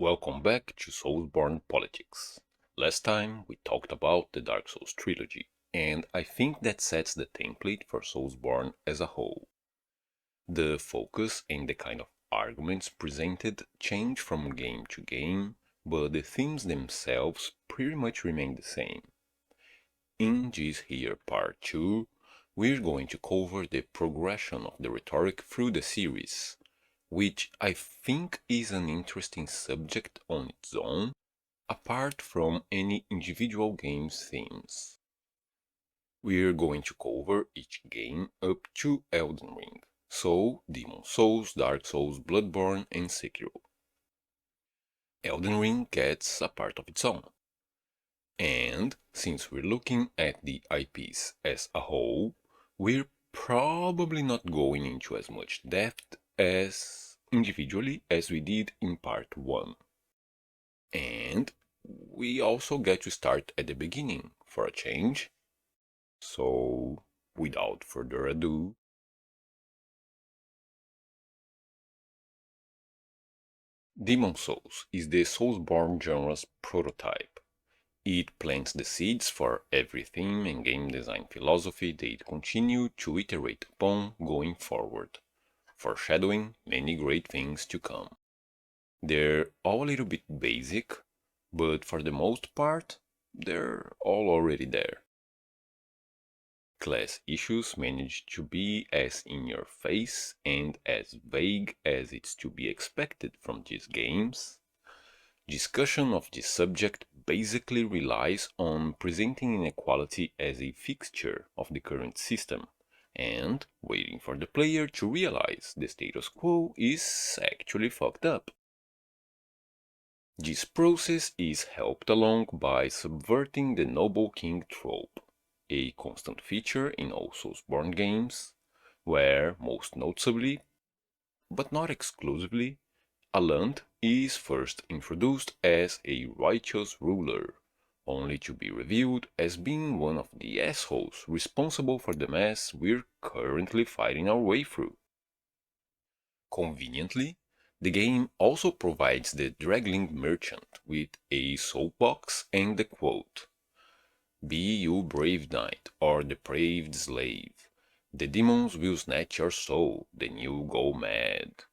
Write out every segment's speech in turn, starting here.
Welcome back to Soulsborne Politics. Last time we talked about the Dark Souls trilogy, and I think that sets the template for Soulsborne as a whole. The focus and the kind of arguments presented change from game to game, but the themes themselves pretty much remain the same. In this here part 2, we're going to cover the progression of the rhetoric through the series, which I think is an interesting subject on its own, apart from any individual game's themes. We're going to cover each game up to Elden Ring, so Demon Souls, Dark Souls, Bloodborne, and Sekiro. Elden Ring gets a part of its own. And since we're looking at the IPs as a whole, we're probably not going into as much depth as individually as we did in part 1. And we also get to start at the beginning for a change. So, without further ado, Demon Souls is the Soulsborne genre's prototype. It plants the seeds for every theme and game design philosophy they continue to iterate upon going forward, foreshadowing many great things to come. They're all a little bit basic, but for the most part, they're all already there. Class issues manage to be as in your face and as vague as it's to be expected from these games. Discussion of this subject basically relies on presenting inequality as a fixture of the current system, and waiting for the player to realize the status quo is actually fucked up. This process is helped along by subverting the noble king trope, a constant feature in all Soulsborne games, where most noticeably, but not exclusively, a land is first introduced as a righteous ruler, only to be revealed as being one of the assholes responsible for the mess we're currently fighting our way through. Conveniently, the game also provides the Dragling merchant with a soapbox and the quote, "Be you brave knight or depraved slave, the demons will snatch your soul, then you go mad,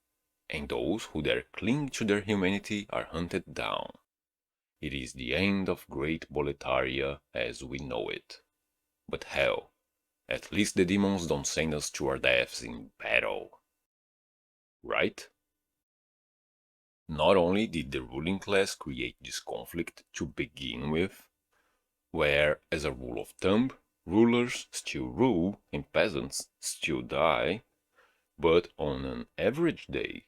and those who dare cling to their humanity are hunted down. It is the end of Great Boletaria as we know it. But hell, at least the demons don't send us to our deaths in battle." Right? Not only did the ruling class create this conflict to begin with, where, as a rule of thumb, rulers still rule and peasants still die, but on an average day,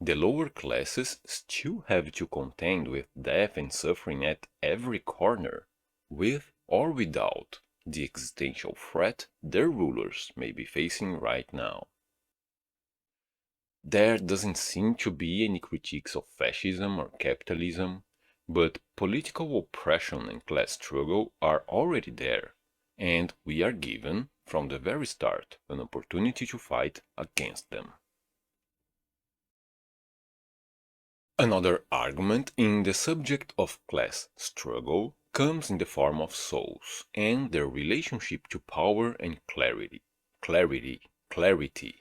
the lower classes still have to contend with death and suffering at every corner, with or without the existential threat their rulers may be facing right now. There doesn't seem to be any critiques of fascism or capitalism, but political oppression and class struggle are already there, and we are given, from the very start, an opportunity to fight against them. Another argument in the subject of class struggle comes in the form of souls and their relationship to power and clarity. Clarity.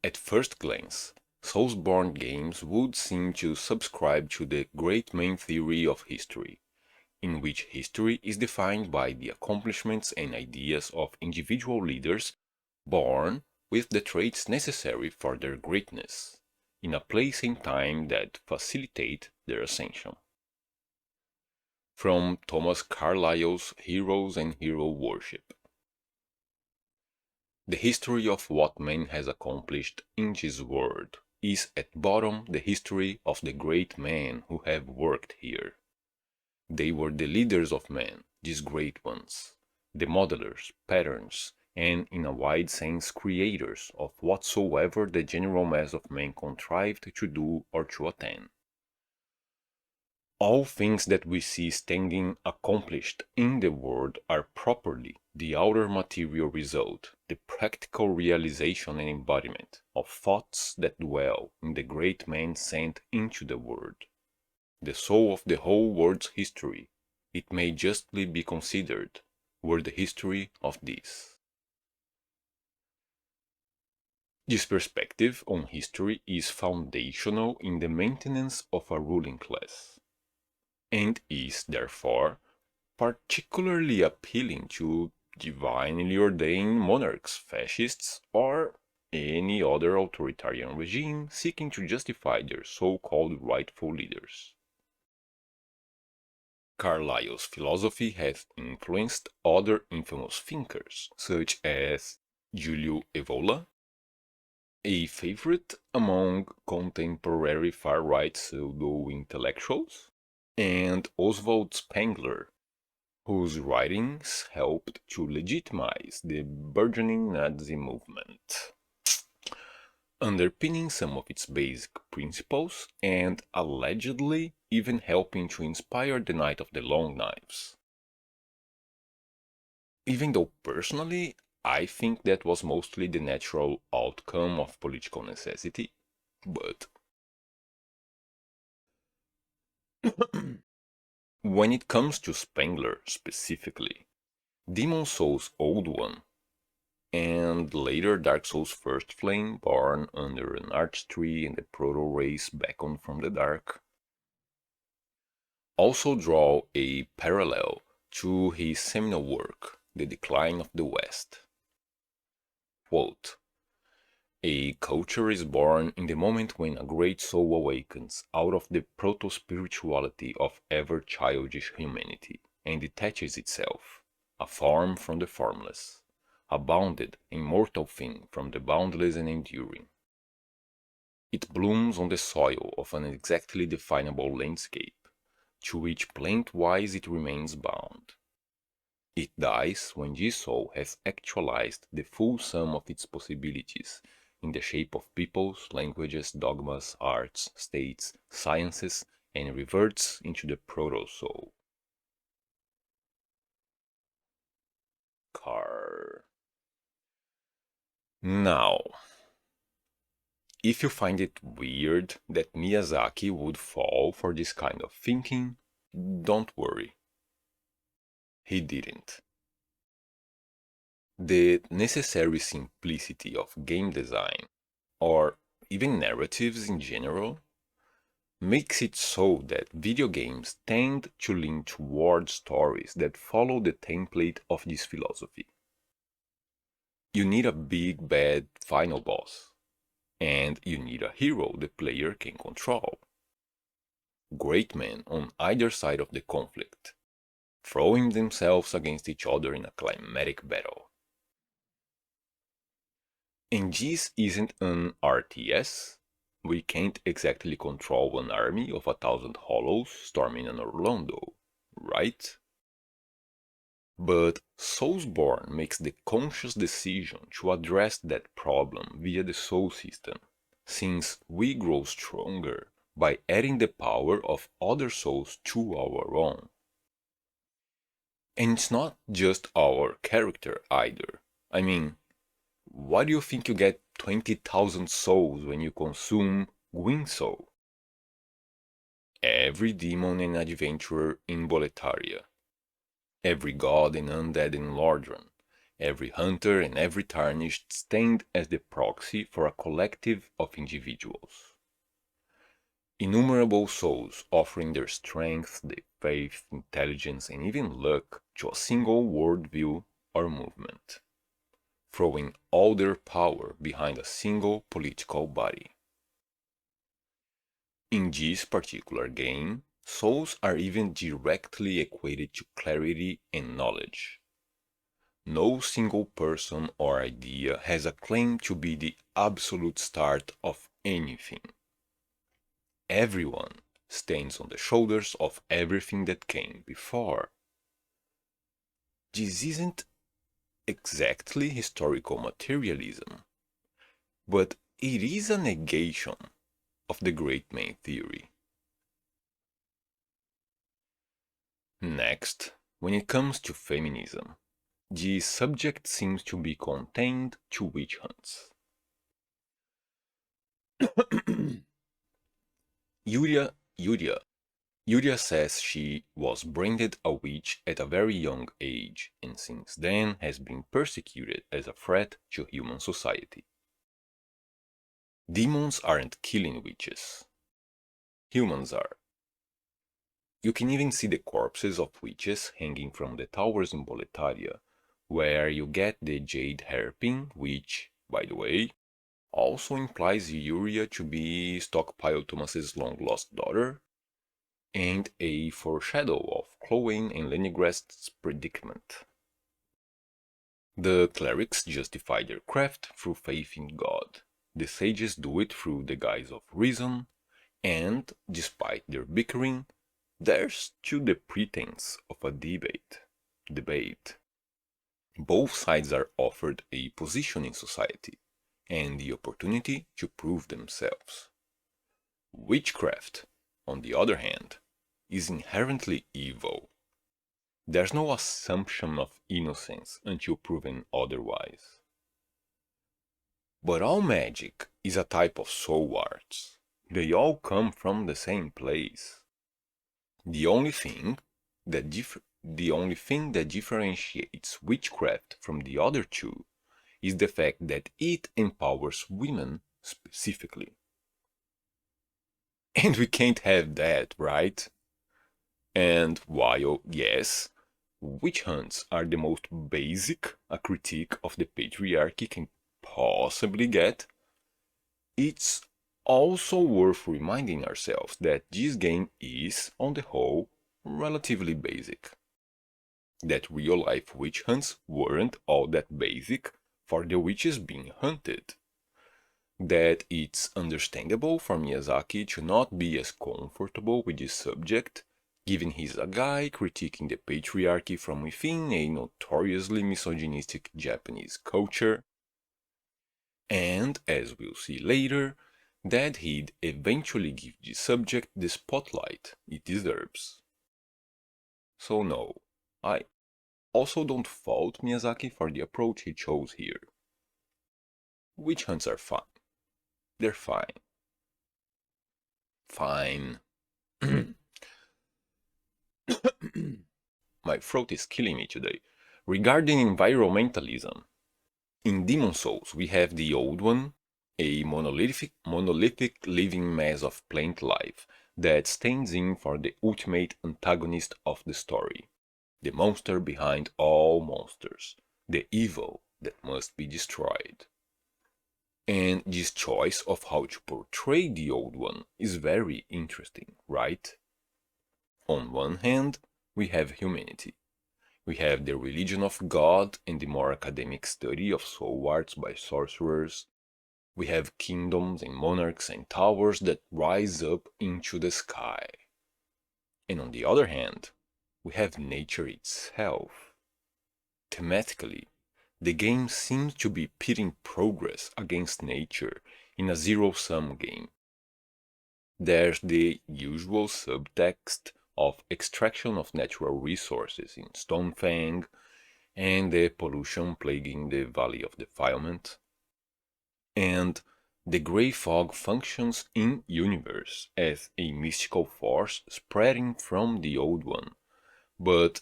At first glance, Soulsborne games would seem to subscribe to the great main theory of history, in which history is defined by the accomplishments and ideas of individual leaders born with the traits necessary for their greatness, in a place and time that facilitate their ascension. From Thomas Carlyle's Heroes and Hero Worship. The history of what man has accomplished in this world is at bottom the history of the great men who have worked here. They were the leaders of men, these great ones, the modelers, patterns, and in a wide sense creators of whatsoever the general mass of men contrived to do or to attain. All things that we see standing accomplished in the world are properly the outer material result, the practical realization and embodiment of thoughts that dwell in the great man sent into the world. The soul of the whole world's history, it may justly be considered, were the history of this. This perspective on history is foundational in the maintenance of a ruling class, and is, therefore, particularly appealing to divinely ordained monarchs, fascists, or any other authoritarian regime seeking to justify their so-called rightful leaders. Carlyle's philosophy has influenced other infamous thinkers, such as Giulio Evola, a favorite among contemporary far-right pseudo-intellectuals, and Oswald Spengler, whose writings helped to legitimize the burgeoning Nazi movement, underpinning some of its basic principles and allegedly even helping to inspire the Night of the Long Knives. Even though personally, I think that was mostly the natural outcome of political necessity, but when it comes to Spengler specifically, Demon Souls Old One, and later Dark Souls First Flame, born under an arch tree and the proto-race beckoned from the dark, also draw a parallel to his seminal work, The Decline of the West. Quote, a culture is born in the moment when a great soul awakens out of the proto-spirituality of ever-childish humanity and detaches itself, a form from the formless, a bounded, immortal thing from the boundless and enduring. It blooms on the soil of an exactly definable landscape, to which plant-wise it remains bound. It dies when this soul has actualized the full sum of its possibilities in the shape of peoples, languages, dogmas, arts, states, sciences, and reverts into the proto-soul. Now, if you find it weird that Miyazaki would fall for this kind of thinking, don't worry. He didn't. The necessary simplicity of game design, or even narratives in general, makes it so that video games tend to lean toward stories that follow the template of this philosophy. You need a big bad final boss, and you need a hero the player can control. Great men on either side of the conflict, throwing themselves against each other in a climatic battle. And this isn't an RTS. We can't exactly control an army of 1,000 hollows storming an Orlando, right? But Soulsborne makes the conscious decision to address that problem via the soul system, since we grow stronger by adding the power of other souls to our own. And it's not just our character either. I mean, why do you think you get 20,000 souls when you consume Wing Soul? Every demon and adventurer in Boletaria, every god and undead in Lordran, every hunter and every tarnished stand as the proxy for a collective of individuals. Innumerable souls offering their strength, their faith, intelligence, and even luck to a single worldview or movement, throwing all their power behind a single political body. In this particular game, souls are even directly equated to clarity and knowledge. No single person or idea has a claim to be the absolute start of anything. Everyone stands on the shoulders of everything that came before. This isn't exactly historical materialism, but it is a negation of the great man theory. Next, when it comes to feminism, the subject seems to be contained to witch hunts. Yuria says she was branded a witch at a very young age and since then has been persecuted as a threat to human society. Demons aren't killing witches. Humans are. You can even see the corpses of witches hanging from the towers in Boletaria, where you get the jade hairpin, which, by the way, also implies Yuria to be Stockpile Thomas's long-lost daughter, and a foreshadow of Chloe and Leningrast's predicament. The clerics justify their craft through faith in God. The sages do it through the guise of reason, and, despite their bickering, there's still the pretense of a debate. Both sides are offered a position in society, and the opportunity to prove themselves. Witchcraft, on the other hand, is inherently evil. There's no assumption of innocence until proven otherwise. But all magic is a type of soul arts. They all come from the same place. The only thing that differentiates witchcraft from the other two is the fact that it empowers women specifically. And we can't have that, right? And while, yes, witch hunts are the most basic a critique of the patriarchy can possibly get, it's also worth reminding ourselves that this game is, on the whole, relatively basic. That real-life witch hunts weren't all that basic for the witches being hunted. That it's understandable for Miyazaki to not be as comfortable with this subject, given he's a guy critiquing the patriarchy from within a notoriously misogynistic Japanese culture, and, as we'll see later, that he'd eventually give the subject the spotlight it deserves. So no, I also don't fault Miyazaki for the approach he chose here. Witch hunts are fine. They're fine. Fine. My throat is killing me today. Regarding environmentalism, in Demon Souls we have the Old One, a monolithic living mass of plant life that stands in for the ultimate antagonist of the story, the monster behind all monsters, the evil that must be destroyed. And this choice of how to portray the Old One is very interesting, right? On one hand, we have humanity. We have the religion of God and the more academic study of soul arts by sorcerers. We have kingdoms and monarchs and towers that rise up into the sky. And on the other hand, we have nature itself. Thematically, the game seems to be pitting progress against nature in a zero-sum game. There's the usual subtext of extraction of natural resources in Stonefang and the pollution plaguing the Valley of Defilement. And the grey fog functions in-universe as a mystical force spreading from the Old One, but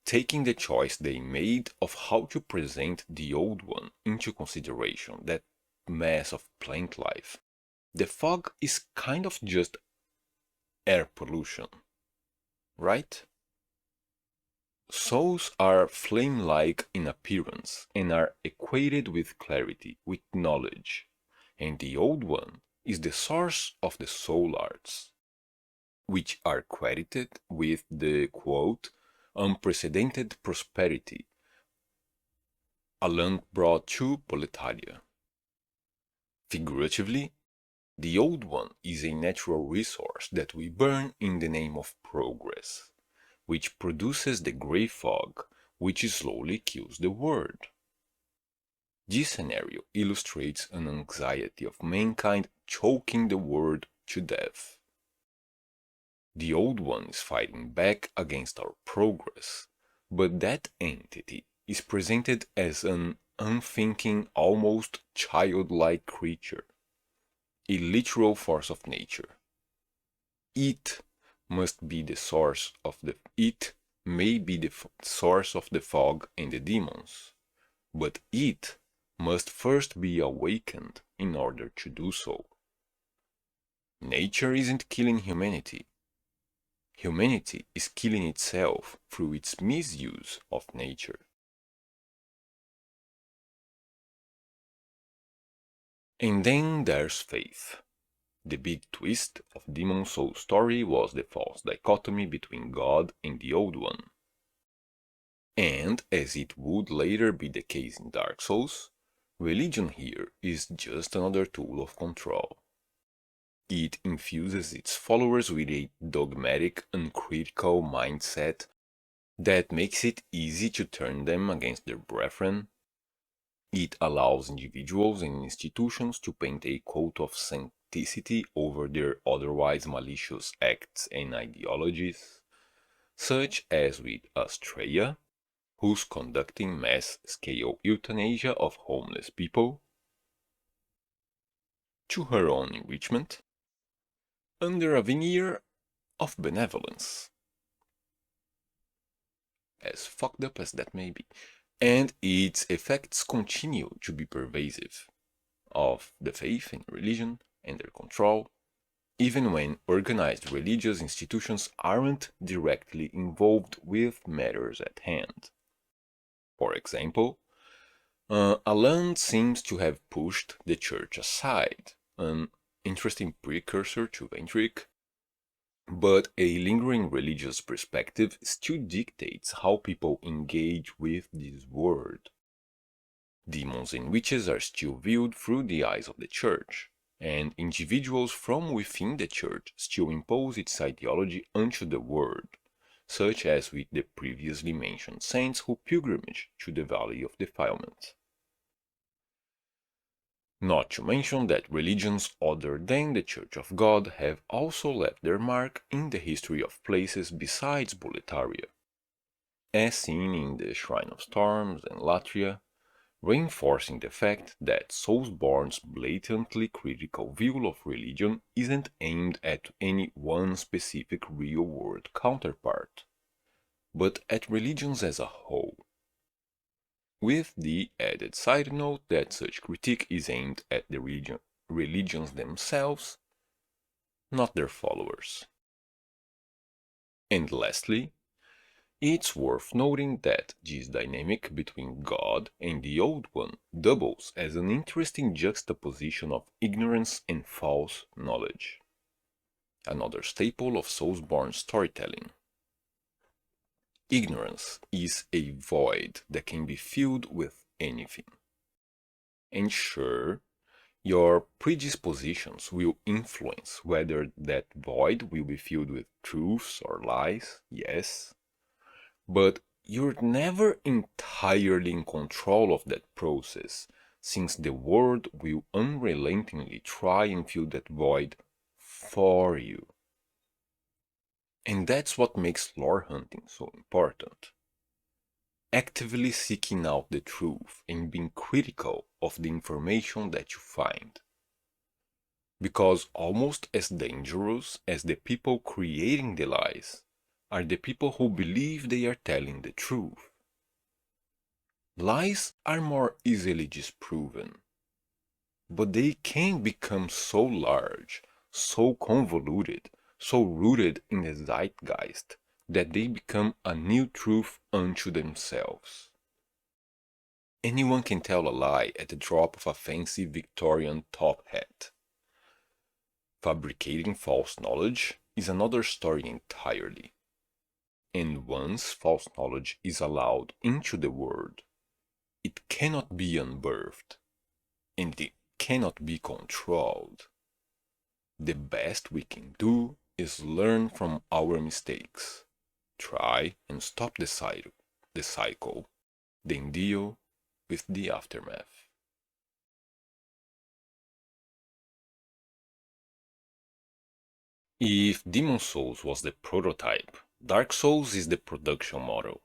taking the choice they made of how to present the Old One into consideration, that mass of plant life, the fog is kind of just air pollution, right? Souls are flame-like in appearance and are equated with clarity, with knowledge, and the Old One is the source of the soul arts, which are credited with the, quote, unprecedented prosperity a land brought to Boletaria. Figuratively, the Old One is a natural resource that we burn in the name of progress, which produces the grey fog, which slowly kills the world. This scenario illustrates an anxiety of mankind choking the world to death. The Old One is fighting back against our progress, but that entity is presented as an unthinking, almost childlike creature, a literal force of nature. It must be the source of the it may be the source of the fog and the demons, but it must first be awakened in order to do so. Nature isn't killing humanity. Humanity is killing itself through its misuse of nature. And then there's faith. The big twist of Demon Souls' story was the false dichotomy between God and the Old One. And, as it would later be the case in Dark Souls, religion here is just another tool of control. It infuses its followers with a dogmatic, uncritical mindset that makes it easy to turn them against their brethren. It allows individuals and institutions to paint a coat of sanctity over their otherwise malicious acts and ideologies, such as with Astrea, who's conducting mass-scale euthanasia of homeless people, to her own enrichment, under a veneer of benevolence. As fucked up as that may be. And its effects continue to be pervasive, of the faith in religion and their control, even when organized religious institutions aren't directly involved with matters at hand. For example, Alan seems to have pushed the church aside, an interesting precursor to rhetoric, but a lingering religious perspective still dictates how people engage with this world. Demons and witches are still viewed through the eyes of the church, and individuals from within the church still impose its ideology onto the world, such as with the previously mentioned saints who pilgrimage to the Valley of Defilement. Not to mention that religions other than the Church of God have also left their mark in the history of places besides Boletaria, as seen in the Shrine of Storms and Latria, reinforcing the fact that Soulsborne's blatantly critical view of religion isn't aimed at any one specific real-world counterpart, but at religions as a whole, with the added side note that such critique is aimed at the religions themselves, not their followers. And lastly, it's worth noting that this dynamic between God and the Old One doubles as an interesting juxtaposition of ignorance and false knowledge, another staple of Soulsborne storytelling. Ignorance is a void that can be filled with anything. And sure, your predispositions will influence whether that void will be filled with truths or lies, yes, but you're never entirely in control of that process, since the world will unrelentingly try and fill that void for you. And that's what makes lore hunting so important. Actively seeking out the truth and being critical of the information that you find. Because almost as dangerous as the people creating the lies are the people who believe they are telling the truth. Lies are more easily disproven, but they can become so large, so convoluted, so rooted in the zeitgeist that they become a new truth unto themselves. Anyone can tell a lie at the drop of a fancy Victorian top hat. Fabricating false knowledge is another story entirely. And once false knowledge is allowed into the world, it cannot be unbirthed, and it cannot be controlled. The best we can do is learn from our mistakes, try and stop the cycle, then deal with the aftermath. If Demon Souls was the prototype, Dark Souls is the production model.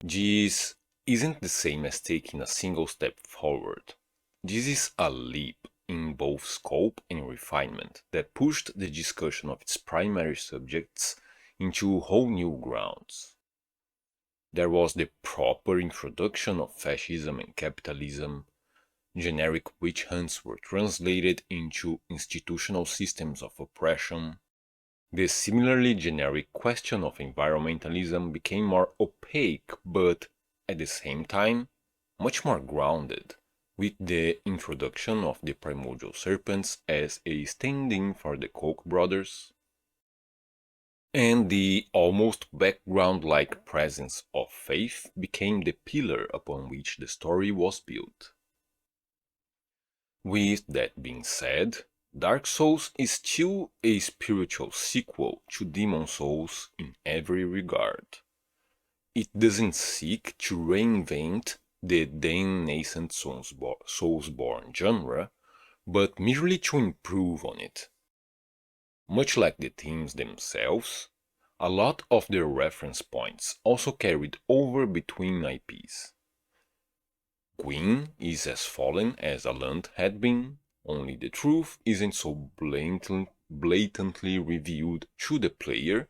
This isn't the same as taking a single step forward. This is a leap in both scope and refinement that pushed the discussion of its primary subjects into whole new grounds. There was the proper introduction of fascism and capitalism. Generic witch hunts were translated into institutional systems of oppression. The similarly generic question of environmentalism became more opaque but, at the same time, much more grounded, with the introduction of the primordial serpents as a stand-in for the Koch brothers, and the almost background-like presence of faith became the pillar upon which the story was built. With that being said, Dark Souls is still a spiritual sequel to Demon Souls in every regard. It doesn't seek to reinvent the then nascent Soulsborne genre, but merely to improve on it. Much like the themes themselves, a lot of their reference points also carried over between IPs. Gwyn is as fallen as Alant had been, only the truth isn't so blatantly revealed to the player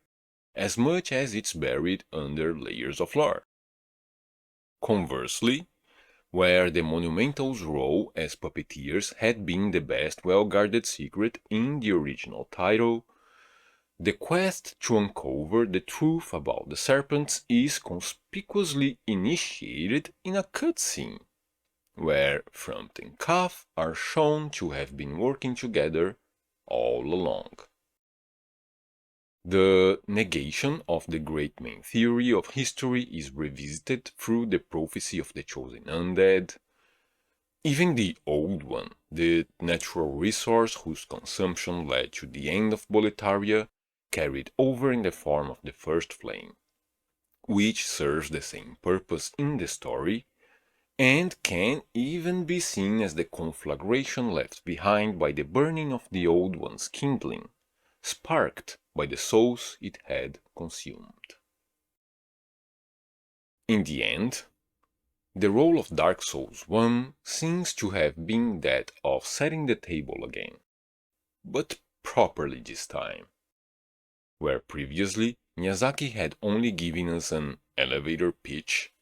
as much as it's buried under layers of lore. Conversely, where the Monumental's role as puppeteers had been the best well-guarded secret in the original title, the quest to uncover the truth about the serpents is conspicuously initiated in a cutscene, where Front and Calf are shown to have been working together all along. The negation of the great main theory of history is revisited through the prophecy of the chosen undead. Even the old one, the natural resource whose consumption led to the end of Boletaria, carried over in the form of the first flame, which serves the same purpose in the story, and can even be seen as the conflagration left behind by the burning of the old one's kindling, sparked by the souls it had consumed. In the end, the role of Dark Souls 1 seems to have been that of setting the table again, but properly this time. Where previously Miyazaki had only given us an elevator pitch,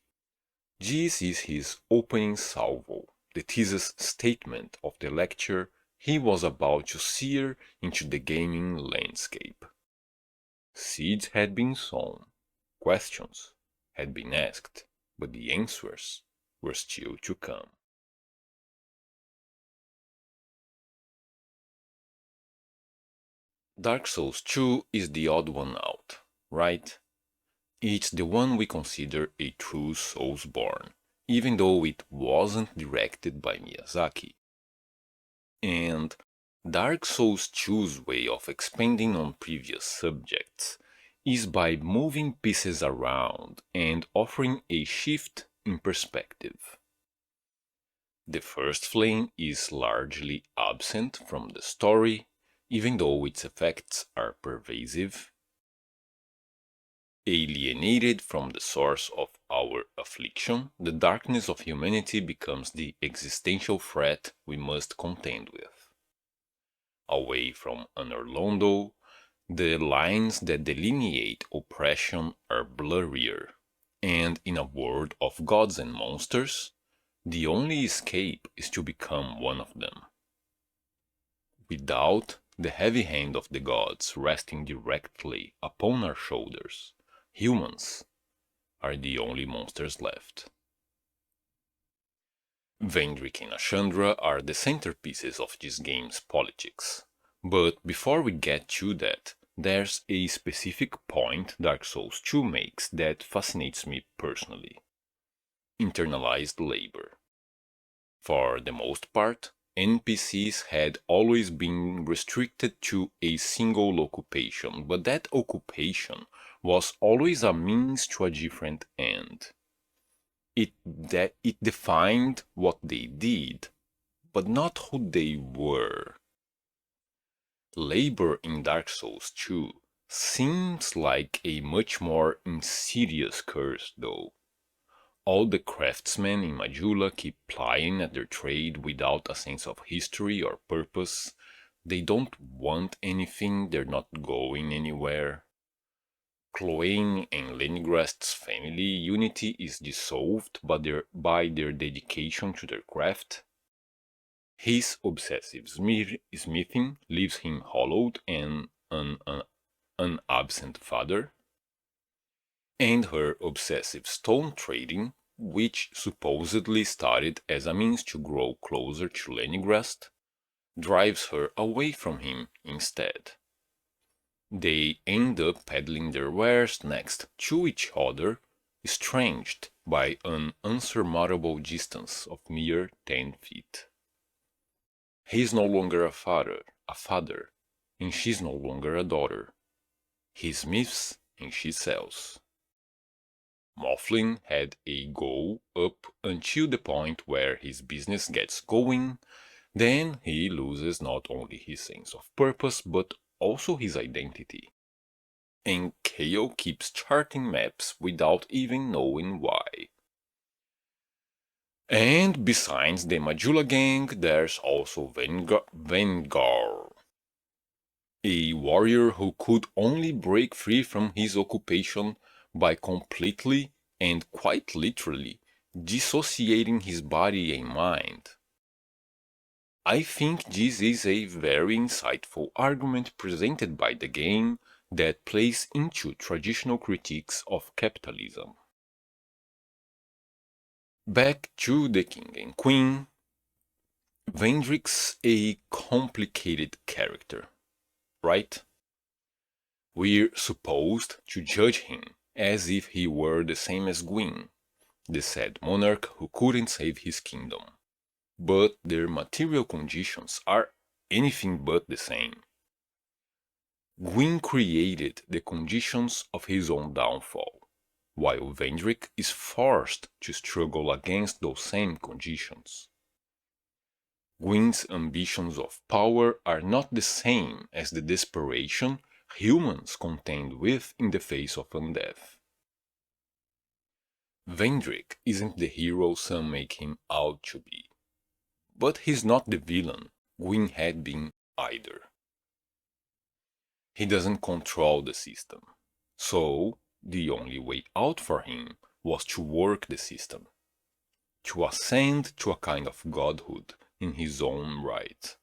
this is his opening salvo, the thesis statement of the lecture he was about to sear into the gaming landscape. Seeds had been sown, questions had been asked, but the answers were still to come. Dark Souls 2 is the odd one out, right? It's the one we consider a true Soulsborne, even though it wasn't directed by Miyazaki. And Dark Souls 2's way of expanding on previous subjects is by moving pieces around and offering a shift in perspective. The first flame is largely absent from the story, even though its effects are pervasive. Alienated from the source of our affliction, the darkness of humanity becomes the existential threat we must contend with. Away from Anorlondo, the lines that delineate oppression are blurrier, and in a world of gods and monsters, the only escape is to become one of them. Without the heavy hand of the gods resting directly upon our shoulders, humans are the only monsters left. Vendrick and Ashandra are the centerpieces of this game's politics, but before we get to that, there's a specific point Dark Souls 2 makes that fascinates me personally. Internalized labor. For the most part, NPCs had always been restricted to a single occupation, but that occupation was always a means to a different end. It defined what they did, but not who they were. Labor in Dark Souls 2 seems like a much more insidious curse, though. all the craftsmen in Majula keep plying at their trade without a sense of history or purpose. They don't want anything, they're not going anywhere. Chloe and Leningrast's family unity is dissolved by their dedication to their craft. His obsessive smithing leaves him hollowed and an absent father. And her obsessive stone trading, which supposedly started as a means to grow closer to Leningrast, drives her away from him instead. They end up peddling their wares next to each other, estranged by an unsurmountable distance of mere 10 feet. He is no longer a father, and she's no longer a daughter. He smiths and she sells. Mifflin had a goal up until the point where his business gets going, then he loses not only his sense of purpose but also his identity. And Kale keeps charting maps without even knowing why. And besides the Majula gang, there's also Vengar, a warrior who could only break free from his occupation by completely and quite literally dissociating his body and mind. I think this is a very insightful argument presented by the game that plays into traditional critiques of capitalism. Back to the king and queen. Vendrick's a complicated character, right? We're supposed to judge him as if he were the same as Gwyn, the sad monarch who couldn't save his kingdom. But their material conditions are anything but the same. Gwyn created the conditions of his own downfall, while Vendrick is forced to struggle against those same conditions. Gwyn's ambitions of power are not the same as the desperation humans contend with in the face of undeath. Vendrick isn't the hero some make him out to be, but he's not the villain Gwyn had been either. He doesn't control the system, so the only way out for him was to work the system, to ascend to a kind of godhood in his own right.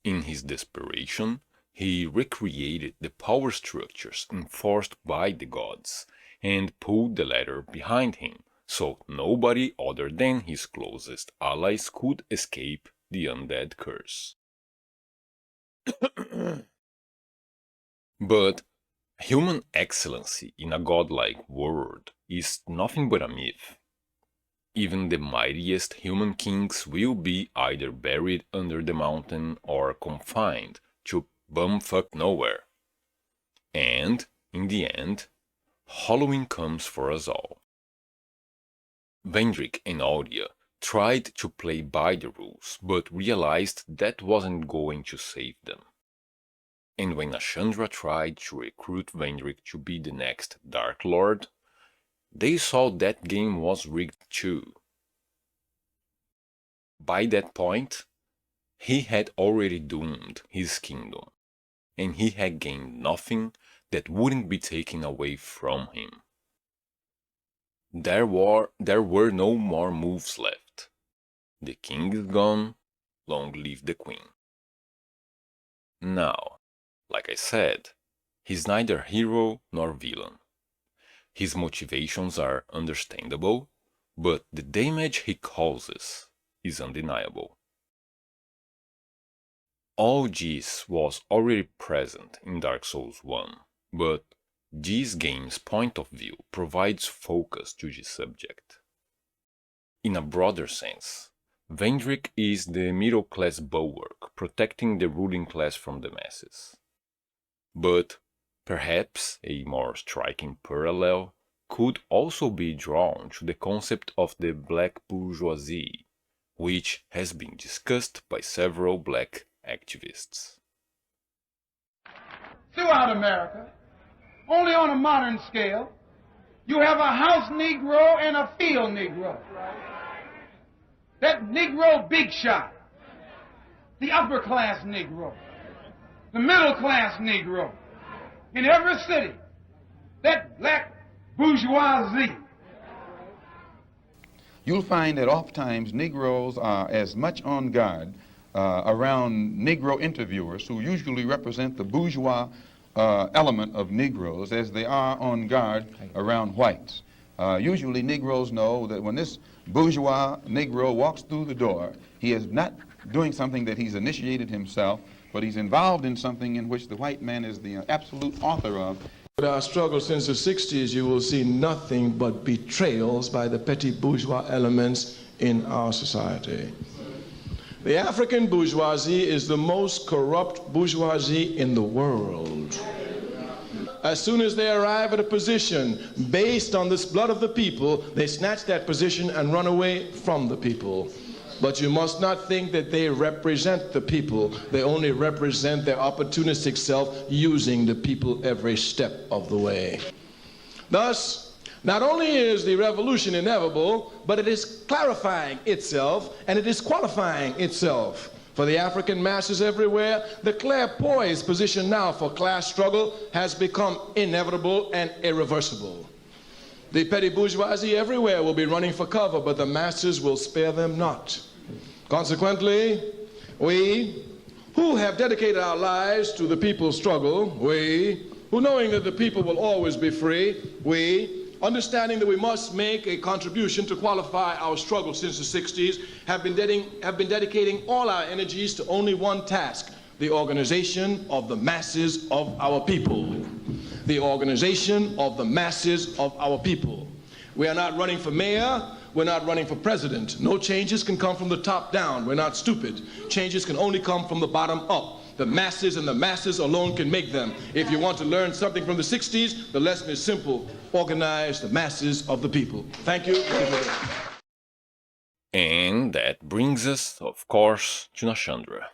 In his desperation, he recreated the power structures enforced by the gods and pulled the ladder behind him so nobody other than his closest allies could escape the undead curse. But human excellency in a godlike world is nothing but a myth. Even the mightiest human kings will be either buried under the mountain or confined to bumfuck nowhere. And, in the end, Halloween comes for us all. Vendrick and Audia tried to play by the rules, but realized that wasn't going to save them. And when Ashandra tried to recruit Vendrick to be the next Dark Lord, they saw that game was rigged too. By that point, he had already doomed his kingdom, and he had gained nothing that wouldn't be taken away from him. There were no more moves left. The king is gone, long live the queen. Now, like I said, he's neither hero nor villain. His motivations are understandable, but the damage he causes is undeniable. All this was already present in Dark Souls 1, but this game's point of view provides focus to this subject. In a broader sense, Vendrick is the middle-class bulwark protecting the ruling class from the masses. But perhaps a more striking parallel could also be drawn to the concept of the black bourgeoisie, which has been discussed by several black activists. Throughout America, only on a modern scale, You have a house Negro and a field Negro. That Negro big shot, the upper class Negro, the middle class Negro. In every city, that black bourgeoisie. You'll find that oftentimes Negroes are as much on guard around Negro interviewers, who usually represent the bourgeois element of Negroes, as they are on guard around whites. Usually Negroes know that when this bourgeois Negro walks through the door, he is not doing something that he's initiated himself, but he's involved in something in which the white man is the absolute author of. With our struggle since the 60s, you will see nothing but betrayals by the petty bourgeois elements in our society. The African bourgeoisie is the most corrupt bourgeoisie in the world. As soon as they arrive at a position based on this blood of the people, they snatch that position and run away from the people. But you must not think that they represent the people. They only represent their opportunistic self, using the people every step of the way. Thus, not only is the revolution inevitable, but it is clarifying itself and it is qualifying itself. For the African masses everywhere, the clairpoised position now for class struggle has become inevitable and irreversible. The petty bourgeoisie everywhere will be running for cover, but the masses will spare them not. Consequently, we who have dedicated our lives to the people's struggle, we who, knowing that the people will always be free, we, understanding that we must make a contribution to qualify our struggle since the 60s, have been dedicating all our energies to only one task: the organization of the masses of our people. The organization of the masses of our people. We are not running for mayor. We're not running for president. No changes can come from the top down. We're not stupid. Changes can only come from the bottom up. The masses and the masses alone can make them. If you want to learn something from the 60s, the lesson is simple: organize the masses of the people. Thank you. And that brings us, of course, to Nashandra.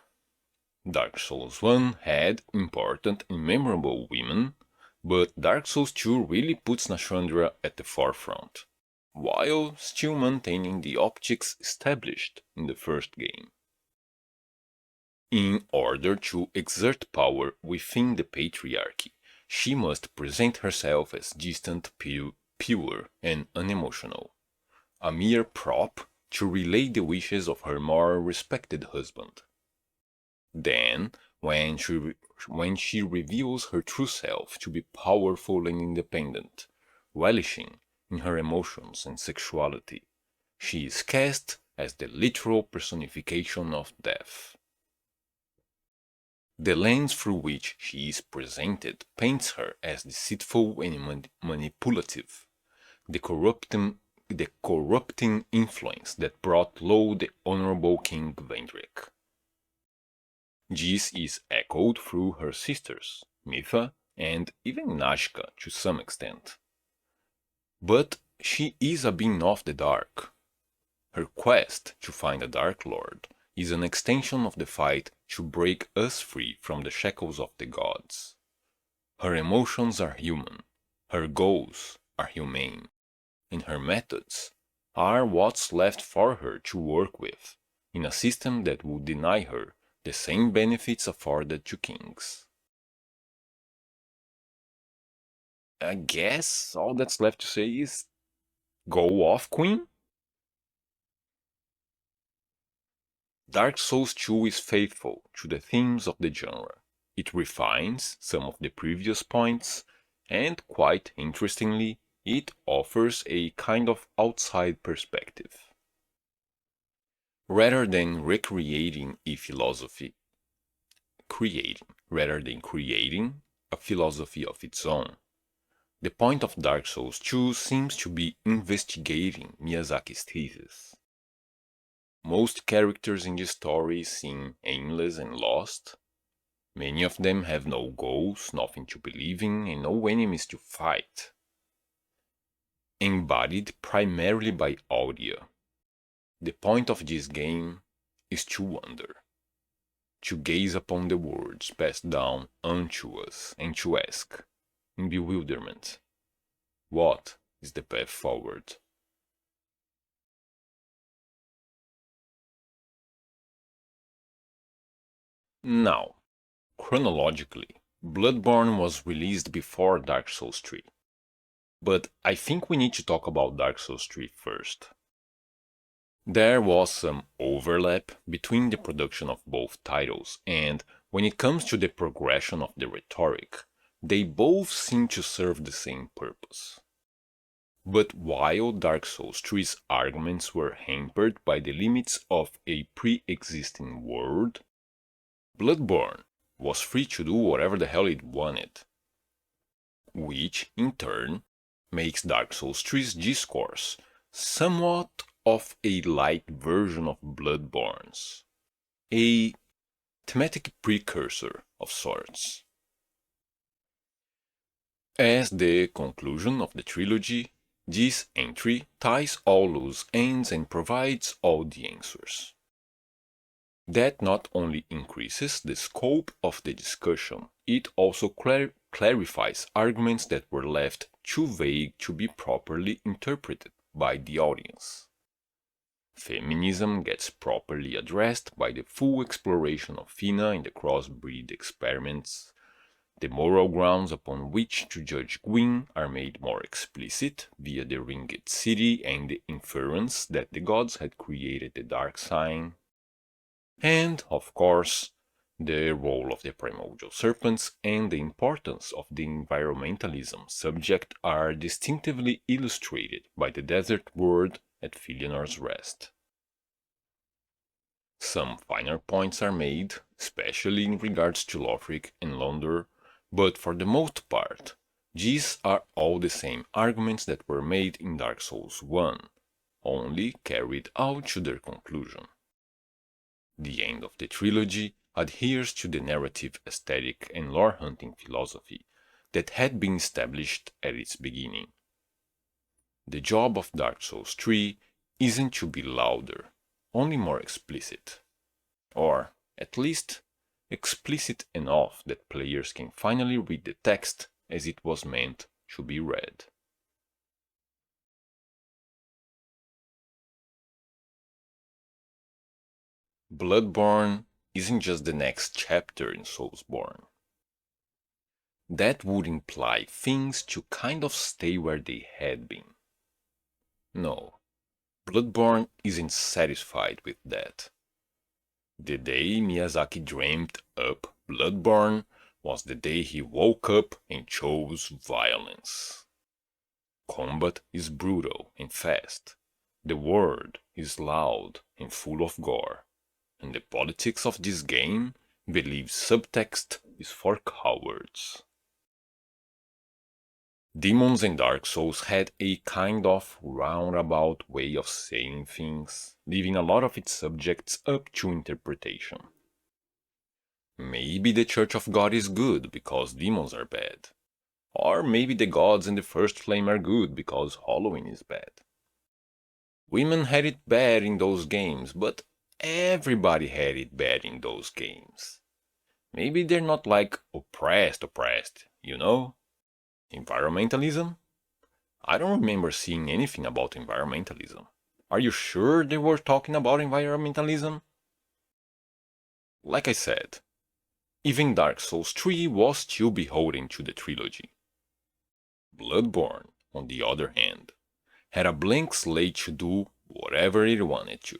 Dark Souls 1 had important and memorable women, but Dark Souls 2 really puts Nashandra at the forefront, while still maintaining the optics established in the first game. In order to exert power within the patriarchy, she must present herself as distant, pure, and unemotional, a mere prop to relay the wishes of her more respected husband. Then, when she reveals her true self to be powerful and independent, relishing in her emotions and sexuality, she is cast as the literal personification of death. The lens through which she is presented paints her as deceitful and manipulative, the corrupting influence that brought low the honorable King Vendrick. This is echoed through her sisters, Mantah and even Nazca to some extent. But she is a being of the dark. Her quest to find a Dark Lord is an extension of the fight to break us free from the shackles of the gods. Her emotions are human, her goals are humane, and her methods are what's left for her to work with in a system that would deny her the same benefits afforded to kings. I guess all that's left to say is go off, Queen? Dark Souls 2 is faithful to the themes of the genre. It refines some of the previous points, and quite interestingly, it offers a kind of outside perspective. Rather than creating a philosophy a philosophy of its own, the point of Dark Souls 2 seems to be investigating Miyazaki's thesis. Most characters in the story seem aimless and lost. Many of them have no goals, nothing to believe in, and no enemies to fight. Embodied primarily by audio, the point of this game is to wonder, to gaze upon the words passed down unto us and to ask, in bewilderment, what is the path forward. Now, chronologically, Bloodborne was released before Dark Souls 3. But I think we need to talk about Dark Souls 3 first. There was some overlap between the production of both titles, and when it comes to the progression of the rhetoric, they both seem to serve the same purpose. But while Dark Souls 3's arguments were hampered by the limits of a pre-existing world, Bloodborne was free to do whatever the hell it wanted. Which, in turn, makes Dark Souls 3's discourse somewhat of a light version of Bloodborne's, a thematic precursor of sorts. As the conclusion of the trilogy, this entry ties all loose ends and provides all the answers. That not only increases the scope of the discussion, it also clarifies arguments that were left too vague to be properly interpreted by the audience. Feminism gets properly addressed by the full exploration of Fina in the crossbreed experiments. The moral grounds upon which to judge Gwyn are made more explicit via the Ringed City and the inference that the gods had created the dark sign. And, of course, the role of the primordial serpents and the importance of the environmentalism subject are distinctively illustrated by the desert world at Filianor's Rest. Some finer points are made, especially in regards to Lothric and Londor, but for the most part, these are all the same arguments that were made in Dark Souls 1, only carried out to their conclusion. The end of the trilogy adheres to the narrative aesthetic and lore-hunting philosophy that had been established at its beginning. The job of Dark Souls 3 isn't to be louder, only more explicit. Or, at least, explicit enough that players can finally read the text as it was meant to be read. Bloodborne isn't just the next chapter in Soulsborne. That would imply things to kind of stay where they had been. No, Bloodborne isn't satisfied with that. The day Miyazaki dreamed up Bloodborne was the day he woke up and chose violence. Combat is brutal and fast. The world is loud and full of gore. And the politics of this game believes subtext is for cowards. Demons and Dark Souls had a kind of roundabout way of saying things, leaving a lot of its subjects up to interpretation. Maybe the Church of God is good because demons are bad. Or maybe the gods in the First Flame are good because Halloween is bad. Women had it bad in those games, but everybody had it bad in those games. Maybe they're not like oppressed, you know? Environmentalism? I don't remember seeing anything about environmentalism. Are you sure they were talking about environmentalism? Like I said, even Dark Souls 3 was still beholden to the trilogy. Bloodborne, on the other hand, had a blank slate to do whatever it wanted to.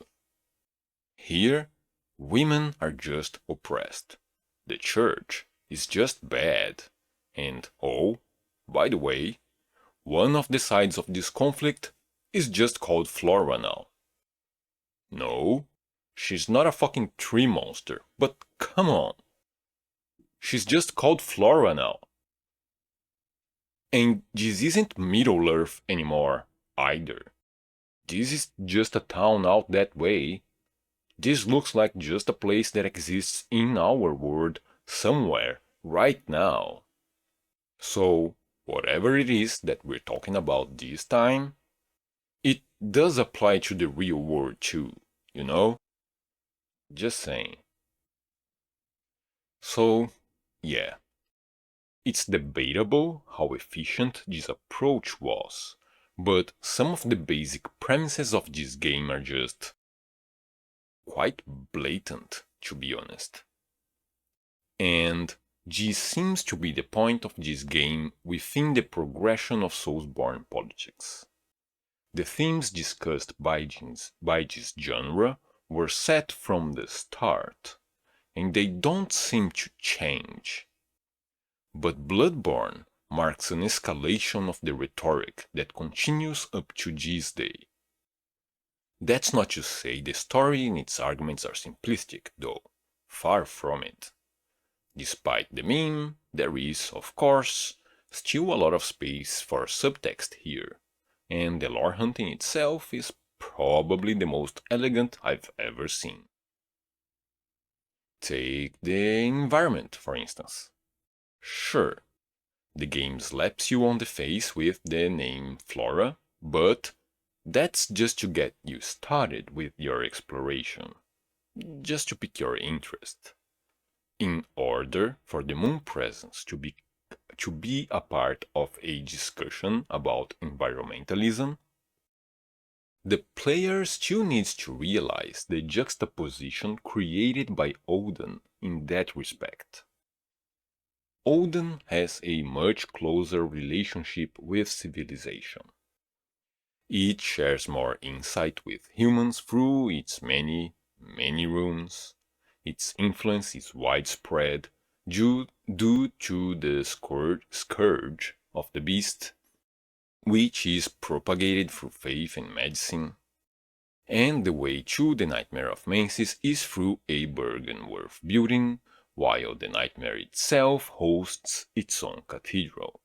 Here, women are just oppressed. The church is just bad. And, oh, by the way, one of the sides of this conflict is just called Flora now. No, she's not a fucking tree monster, but come on. She's just called Flora now. And this isn't Middle-earth anymore, either. This is just a town out that way. This looks like just a place that exists in our world somewhere, right now. So, whatever it is that we're talking about this time, it does apply to the real world too, you know? Just saying. So, yeah. It's debatable how efficient this approach was, but some of the basic premises of this game are just quite blatant, to be honest. And this seems to be the point of this game within the progression of Soulsborne politics. The themes discussed by this genre were set from the start, and they don't seem to change. But Bloodborne marks an escalation of the rhetoric that continues up to this day. That's not to say the story and its arguments are simplistic, though, far from it. Despite the meme, there is, of course, still a lot of space for subtext here, and the lore hunting itself is probably the most elegant I've ever seen. Take the environment, for instance. Sure, the game slaps you on the face with the name Flora, but that's just to get you started with your exploration, just to pique your interest. In order for the moon presence to be a part of a discussion about environmentalism, the player still needs to realize the juxtaposition created by Odin in that respect. Odin has a much closer relationship with civilization. It shares more insight with humans through its many runes. Its influence is widespread due to the scourge of the beast, which is propagated through faith and medicine, and the way to the Nightmare of Mensis is through a Bergenworth building, while the nightmare itself hosts its own cathedral.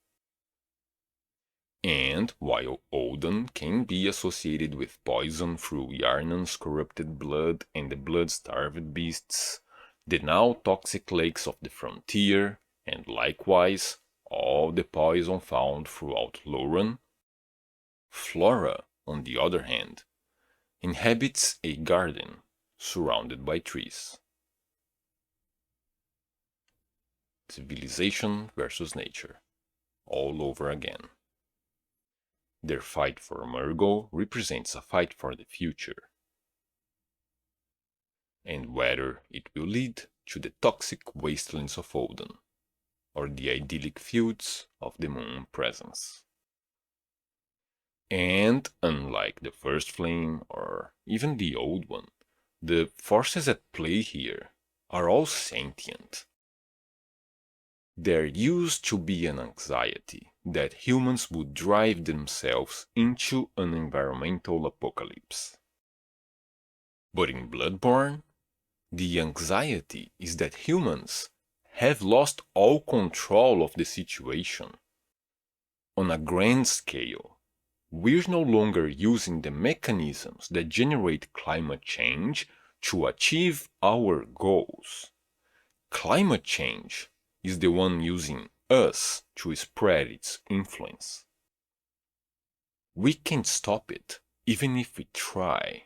And while Odin can be associated with poison through Yharnam's corrupted blood and the blood-starved beasts, the now toxic lakes of the frontier, and likewise all the poison found throughout Loran, Flora, on the other hand, inhabits a garden surrounded by trees. Civilization versus nature, all over again. Their fight for Murgo represents a fight for the future, and whether it will lead to the toxic wastelands of Odin, or the idyllic fields of the moon presence. And unlike the first flame, or even the old one, the forces at play here are all sentient. There used to be an anxiety that humans would drive themselves into an environmental apocalypse. But in Bloodborne, the anxiety is that humans have lost all control of the situation. On a grand scale, we're no longer using the mechanisms that generate climate change to achieve our goals. Climate change is the one using us to spread its influence. We can't stop it, even if we try.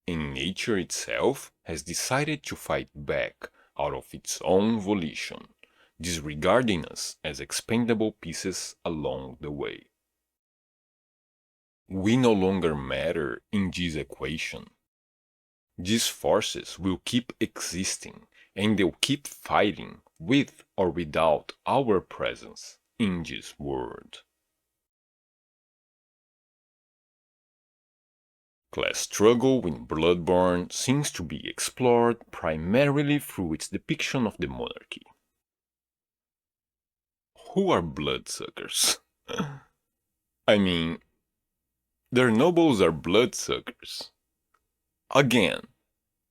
And nature itself has decided to fight back out of its own volition, disregarding us as expendable pieces along the way. We no longer matter in this equation. These forces will keep existing, and they'll keep fighting with or without our presence in this world. Class struggle in Bloodborne seems to be explored primarily through its depiction of the monarchy. Who are bloodsuckers? I mean, their nobles are bloodsuckers. Again,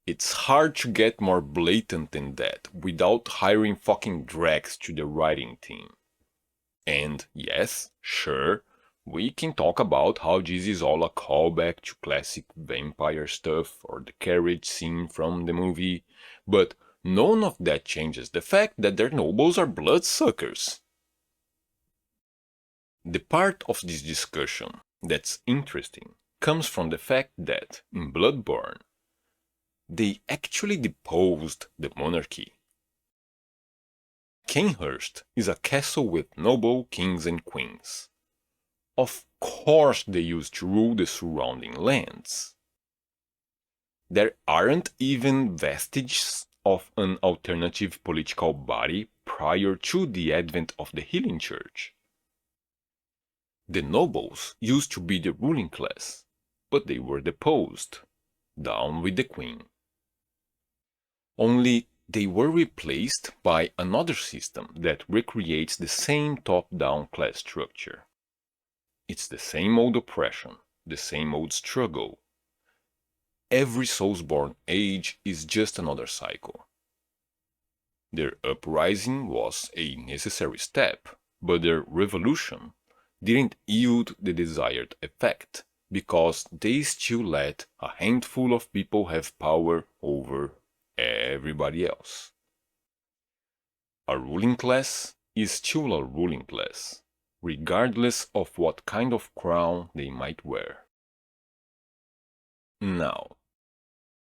it's hard to get more blatant than that without hiring fucking drags to the writing team. And yes, sure, we can talk about how this is all a callback to classic vampire stuff or the carriage scene from the movie, but none of that changes the fact that their nobles are bloodsuckers. The part of this discussion that's interesting comes from the fact that, in Bloodborne, they actually deposed the monarchy. Cainhurst is a castle with noble kings and queens. Of course they used to rule the surrounding lands. There aren't even vestiges of an alternative political body prior to the advent of the Healing Church. The nobles used to be the ruling class, but they were deposed, down with the queen. Only they were replaced by another system that recreates the same top-down class structure. It's the same old oppression, the same old struggle. Every Soulsborne age is just another cycle. Their uprising was a necessary step, but their revolution didn't yield the desired effect, because they still let a handful of people have power over everybody else. A ruling class is still a ruling class, regardless of what kind of crown they might wear. Now,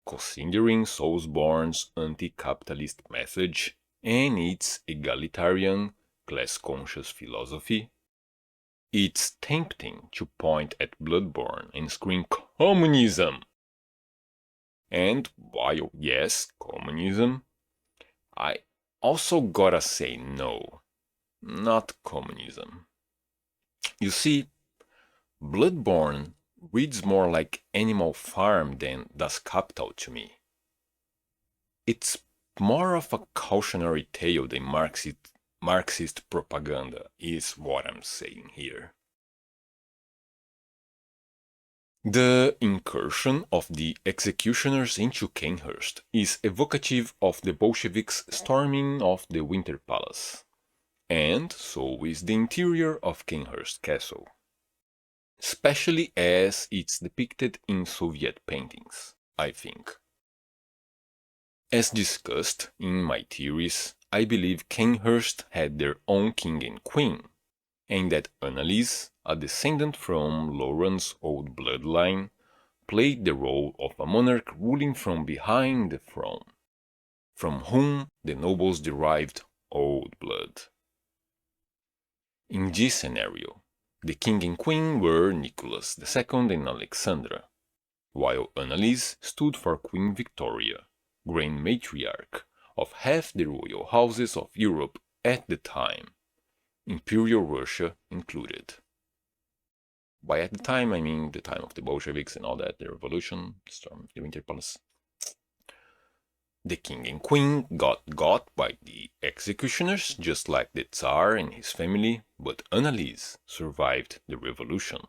considering Soulsborne's anti-capitalist message and its egalitarian, class-conscious philosophy, it's tempting to point at Bloodborne and scream communism. And while yes, communism, I also gotta say no, not communism. You see, Bloodborne reads more like Animal Farm than Das Kapital to me. It's more of a cautionary tale than Marxist propaganda, is what I'm saying here. The incursion of the executioners into Cainhurst is evocative of the Bolsheviks' storming of the Winter Palace, and so is the interior of Cainhurst Castle, especially as it's depicted in Soviet paintings, I think. As discussed in my theories, I believe Cainhurst had their own king and queen, and that Annalise, a descendant from Lauren's old bloodline, played the role of a monarch ruling from behind the throne, from whom the nobles derived old blood. In this scenario, the king and queen were Nicholas II and Alexandra, while Annalise stood for Queen Victoria, Grand Matriarch of half the royal houses of Europe at the time, Imperial Russia included. By at the time, I mean the time of the Bolsheviks and all that, the revolution, the storm of the Winter Palace. The king and queen got by the executioners, just like the Tsar and his family, but Annalise survived the revolution.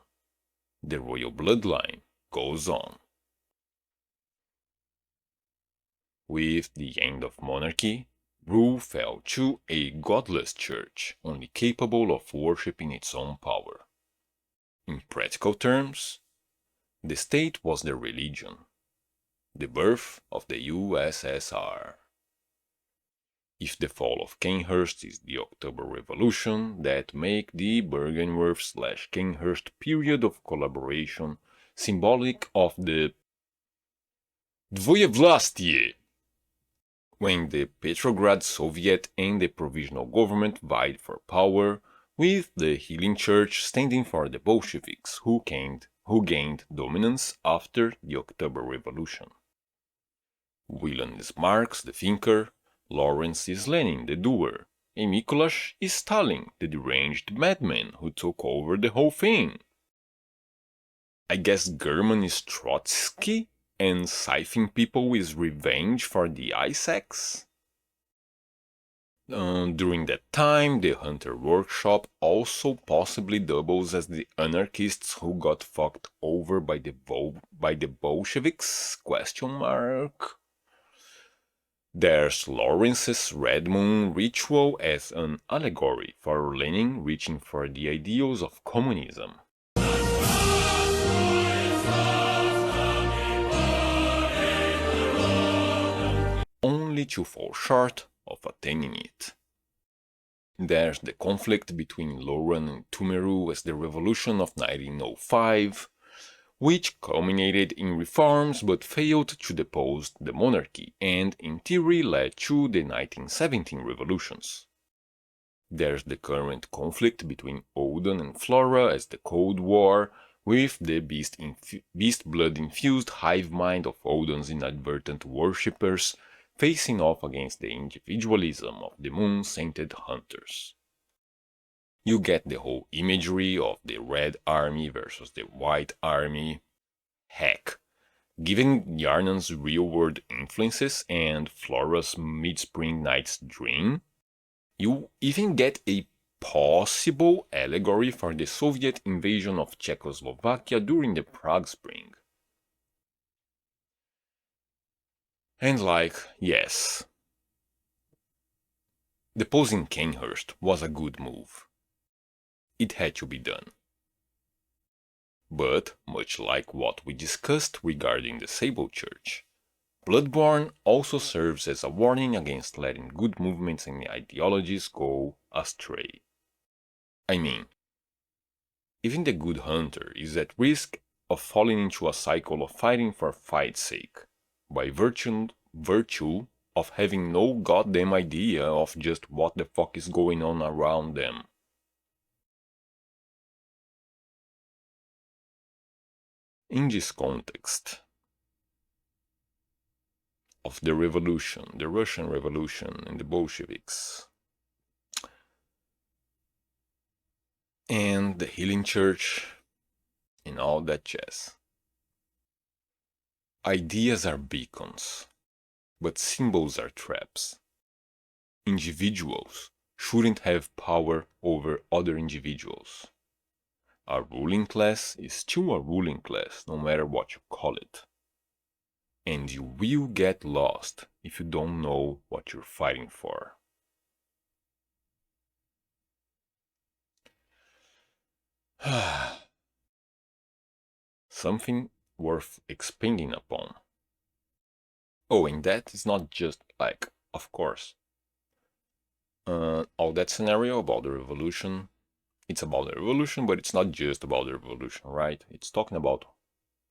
The royal bloodline goes on. With the end of monarchy, rule fell to a godless church, only capable of worshipping its own power. In practical terms, the state was the religion, the birth of the USSR. If the fall of Cainhurst is the October Revolution, that make the Bergenworth/Cainhurst period of collaboration symbolic of the Dvoyevlastie, when the Petrograd Soviet and the Provisional Government vied for power, with the Healing Church standing for the Bolsheviks, who gained dominance after the October Revolution. Wilhelm is Marx, the thinker, Lawrence is Lenin, the doer, and Mikuláš is Stalin, the deranged madman who took over the whole thing. I guess German is Trotsky, and scything people is revenge for the Ice Axe? During that time, the Hunter Workshop also possibly doubles as the anarchists who got fucked over by the Bolsheviks? ? There's Lawrence's Red Moon ritual as an allegory for Lenin reaching for the ideals of communism. Only to fall short of attaining it. There's the conflict between Lauren and Tumeru as the revolution of 1905, which culminated in reforms but failed to depose the monarchy and in theory led to the 1917 revolutions. There's the current conflict between Odin and Flora as the Cold War, with the beast blood-infused hive mind of Odin's inadvertent worshippers facing off against the individualism of the moon-sainted hunters. You get the whole imagery of the Red Army versus the White Army. Heck, given Yharnam's real-world influences and Flora's Mid-Spring Night's Dream, you even get a possible allegory for the Soviet invasion of Czechoslovakia during the Prague Spring. And yes, deposing Kanehurst was a good move. It had to be done. But, much like what we discussed regarding the Sable Church, Bloodborne also serves as a warning against letting good movements and ideologies go astray. I mean, even the good hunter is at risk of falling into a cycle of fighting for fight's sake, by virtue of having no goddamn idea of just what the fuck is going on around them. In this context of the revolution, the Russian Revolution and the Bolsheviks, and the Healing Church, and all that jazz. Ideas are beacons, but symbols are traps. Individuals shouldn't have power over other individuals. A ruling class is still a ruling class, no matter what you call it. And you will get lost if you don't know what you're fighting for. Something worth expanding upon. Oh, and that is not just of course, all that scenario about the revolution, it's about the revolution, but it's not just about the revolution, right? It's talking about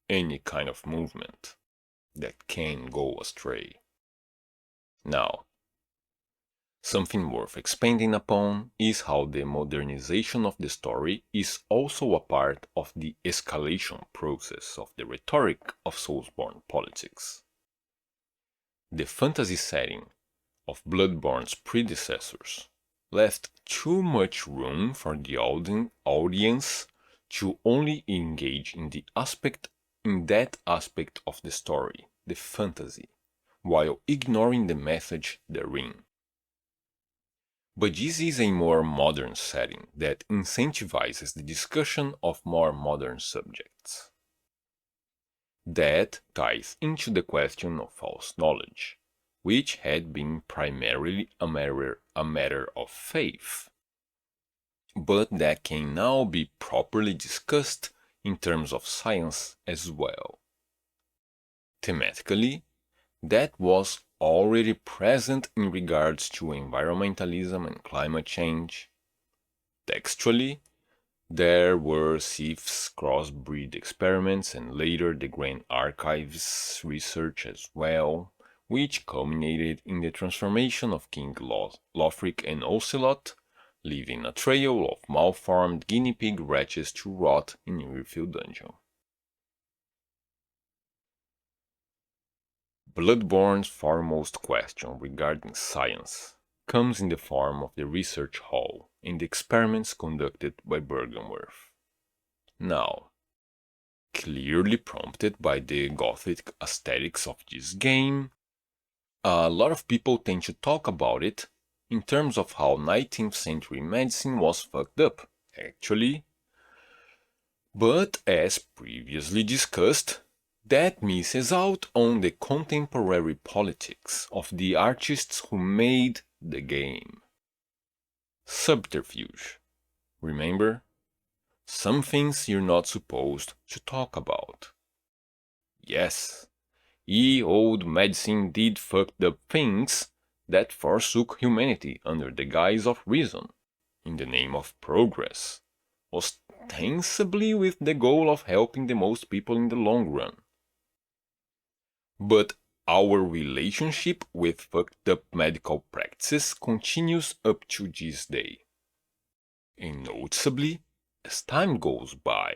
any kind of movement that can go astray. Now, something worth expanding upon is how the modernization of the story is also a part of the escalation process of the rhetoric of Soulsborne politics. The fantasy setting of Bloodborne's predecessors left too much room for the audience to only engage in that aspect of the story, the fantasy, while ignoring the message therein. But this is a more modern setting that incentivizes the discussion of more modern subjects. That ties into the question of false knowledge, which had been primarily a matter of faith, but that can now be properly discussed in terms of science as well. Thematically, that was already present in regards to environmentalism and climate change. Textually, there were Sith's crossbreed experiments and later the Grand Archives research as well, which culminated in the transformation of King Lothric and Ocelot, leaving a trail of malformed guinea pig wretches to rot in Mirfield Dungeon. Bloodborne's foremost question regarding science comes in the form of the research hall and the experiments conducted by Byrgenwerth. Now, clearly prompted by the gothic aesthetics of this game, a lot of people tend to talk about it in terms of how 19th century medicine was fucked up, actually. But as previously discussed, that misses out on the contemporary politics of the artists who made the game. Subterfuge. Remember? Some things you're not supposed to talk about. Yes, ye old medicine did fucked up things that forsook humanity under the guise of reason, in the name of progress, ostensibly with the goal of helping the most people in the long run. But our relationship with fucked up medical practices continues up to this day, And noticeably, as time goes by,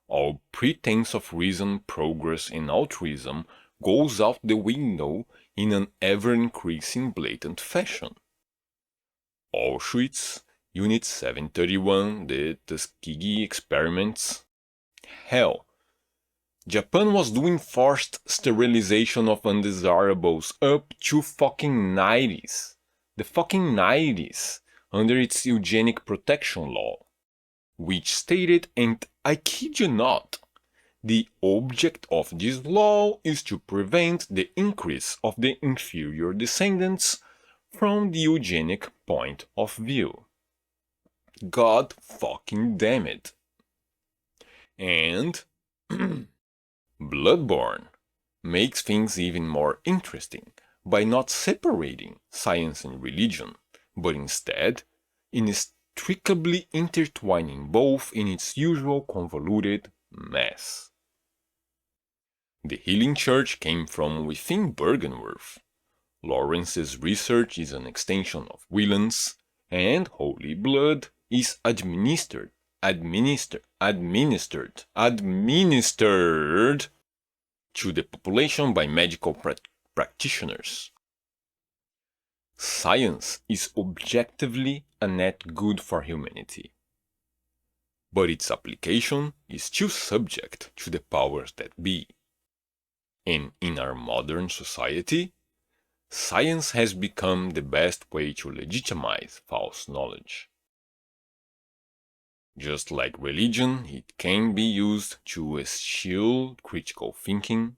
all pretense of reason, progress, and altruism goes out the window in an ever-increasing blatant fashion. Auschwitz, Unit 731, the Tuskegee experiments. Hell, Japan was doing forced sterilization of undesirables up to fucking 90s. The fucking 90s, under its eugenic protection law, which stated, and I kid you not, the object of this law is to prevent the increase of the inferior descendants from the eugenic point of view. God fucking damn it. And Bloodborne makes things even more interesting by not separating science and religion, but instead inextricably intertwining both in its usual convoluted mess. The Healing Church came from within Bergenworth. Lawrence's research is an extension of Wieland's, and Holy Blood is administered to the population by medical practitioners. Science is objectively a net good for humanity, but its application is still subject to the powers that be. And in our modern society, science has become the best way to legitimize false knowledge. Just like religion, it can be used to eschew critical thinking.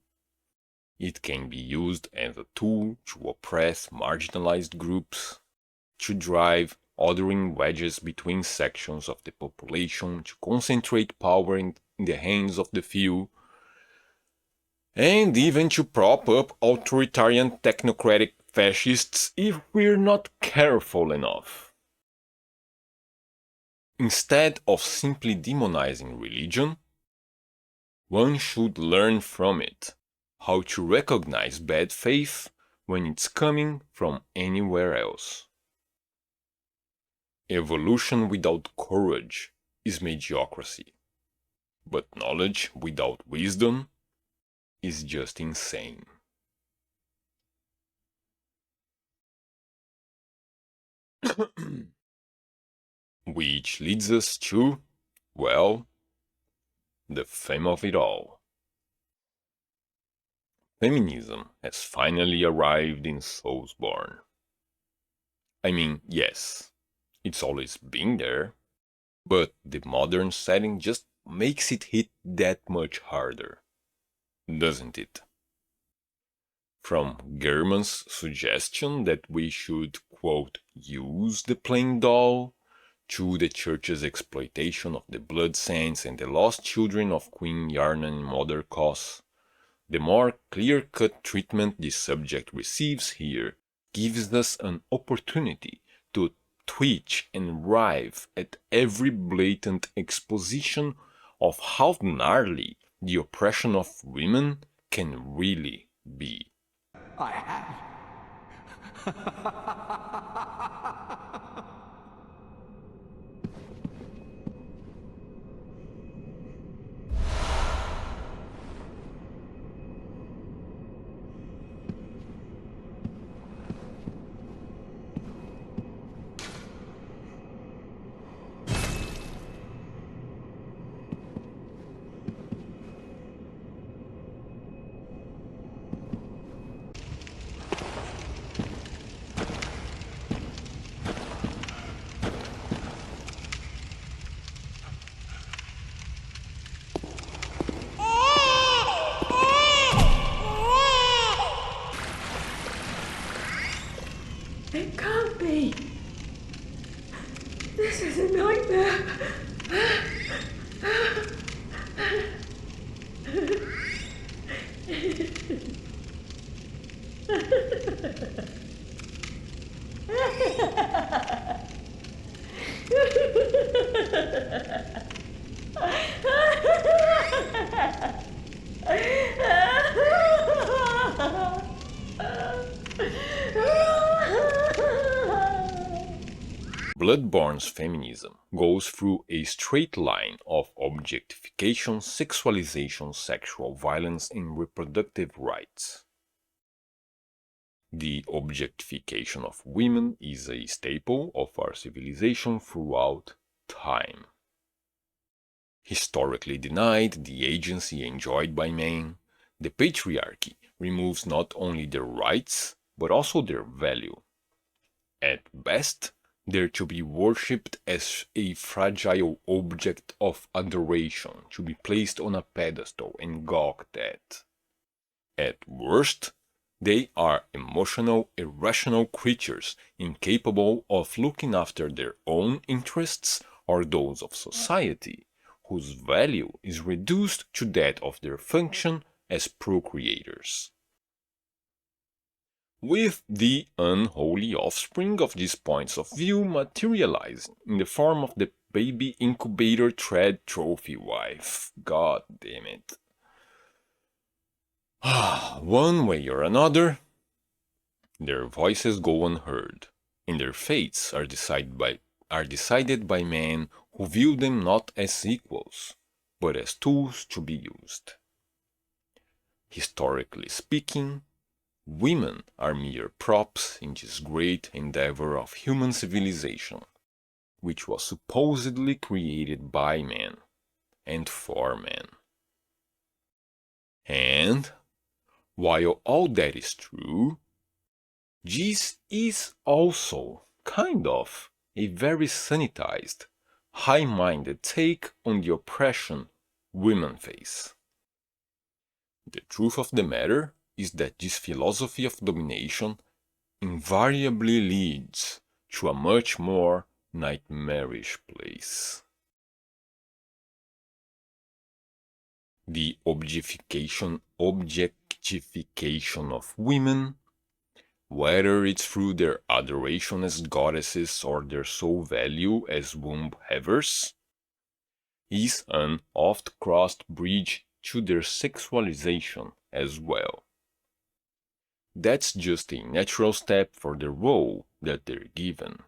It can be used as a tool to oppress marginalized groups, to drive othering wedges between sections of the population, to concentrate power in the hands of the few, and even to prop up authoritarian technocratic fascists if we're not careful enough. Instead of simply demonizing religion, one should learn from it how to recognize bad faith when it's coming from anywhere else. Evolution without courage is mediocrity, but knowledge without wisdom is just insane. Which leads us to, well, the theme of it all. Feminism has finally arrived in Soulsborne. I mean, yes, it's always been there, but the modern setting just makes it hit that much harder, doesn't it? From German's suggestion that we should, quote, use the plain doll, to the church's exploitation of the blood saints and the lost children of Queen Yharnam and Mother Kos, the more clear-cut treatment this subject receives here gives us an opportunity to twitch and writhe at every blatant exposition of how gnarly the oppression of women can really be. I have. It can't be. This is a nightmare. Bloodborne's feminism goes through a straight line of objectification, sexualization, sexual violence, and reproductive rights. The objectification of women is a staple of our civilization throughout time. Historically denied the agency enjoyed by men, the patriarchy removes not only their rights, but also their value. At best, they're to be worshipped as a fragile object of adoration, to be placed on a pedestal and gawked at. At worst, they are emotional, irrational creatures incapable of looking after their own interests or those of society, whose value is reduced to that of their function as procreators. With the unholy offspring of these points of view materializing in the form of the baby incubator thread trophy wife. God damn it. One way or another, their voices go unheard, and their fates are decided by men who view them not as equals, but as tools to be used. Historically speaking, women are mere props in this great endeavor of human civilization, which was supposedly created by men and for men. And, while all that is true, this is also kind of a very sanitized, high-minded take on the oppression women face. The truth of the matter is that this philosophy of domination invariably leads to a much more nightmarish place. The objectification of women, whether it's through their adoration as goddesses or their sole value as womb havers, is an oft-crossed bridge to their sexualization as well. That's just a natural step for the role that they're given.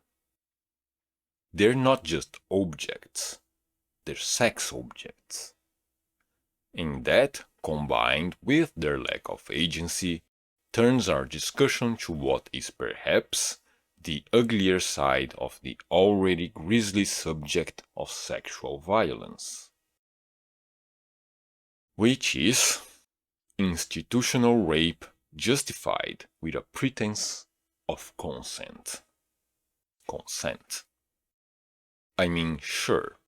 They're not just objects, they're sex objects. And that, combined with their lack of agency, turns our discussion to what is perhaps the uglier side of the already grisly subject of sexual violence, which is institutional rape justified with a pretense of consent. I mean, sure,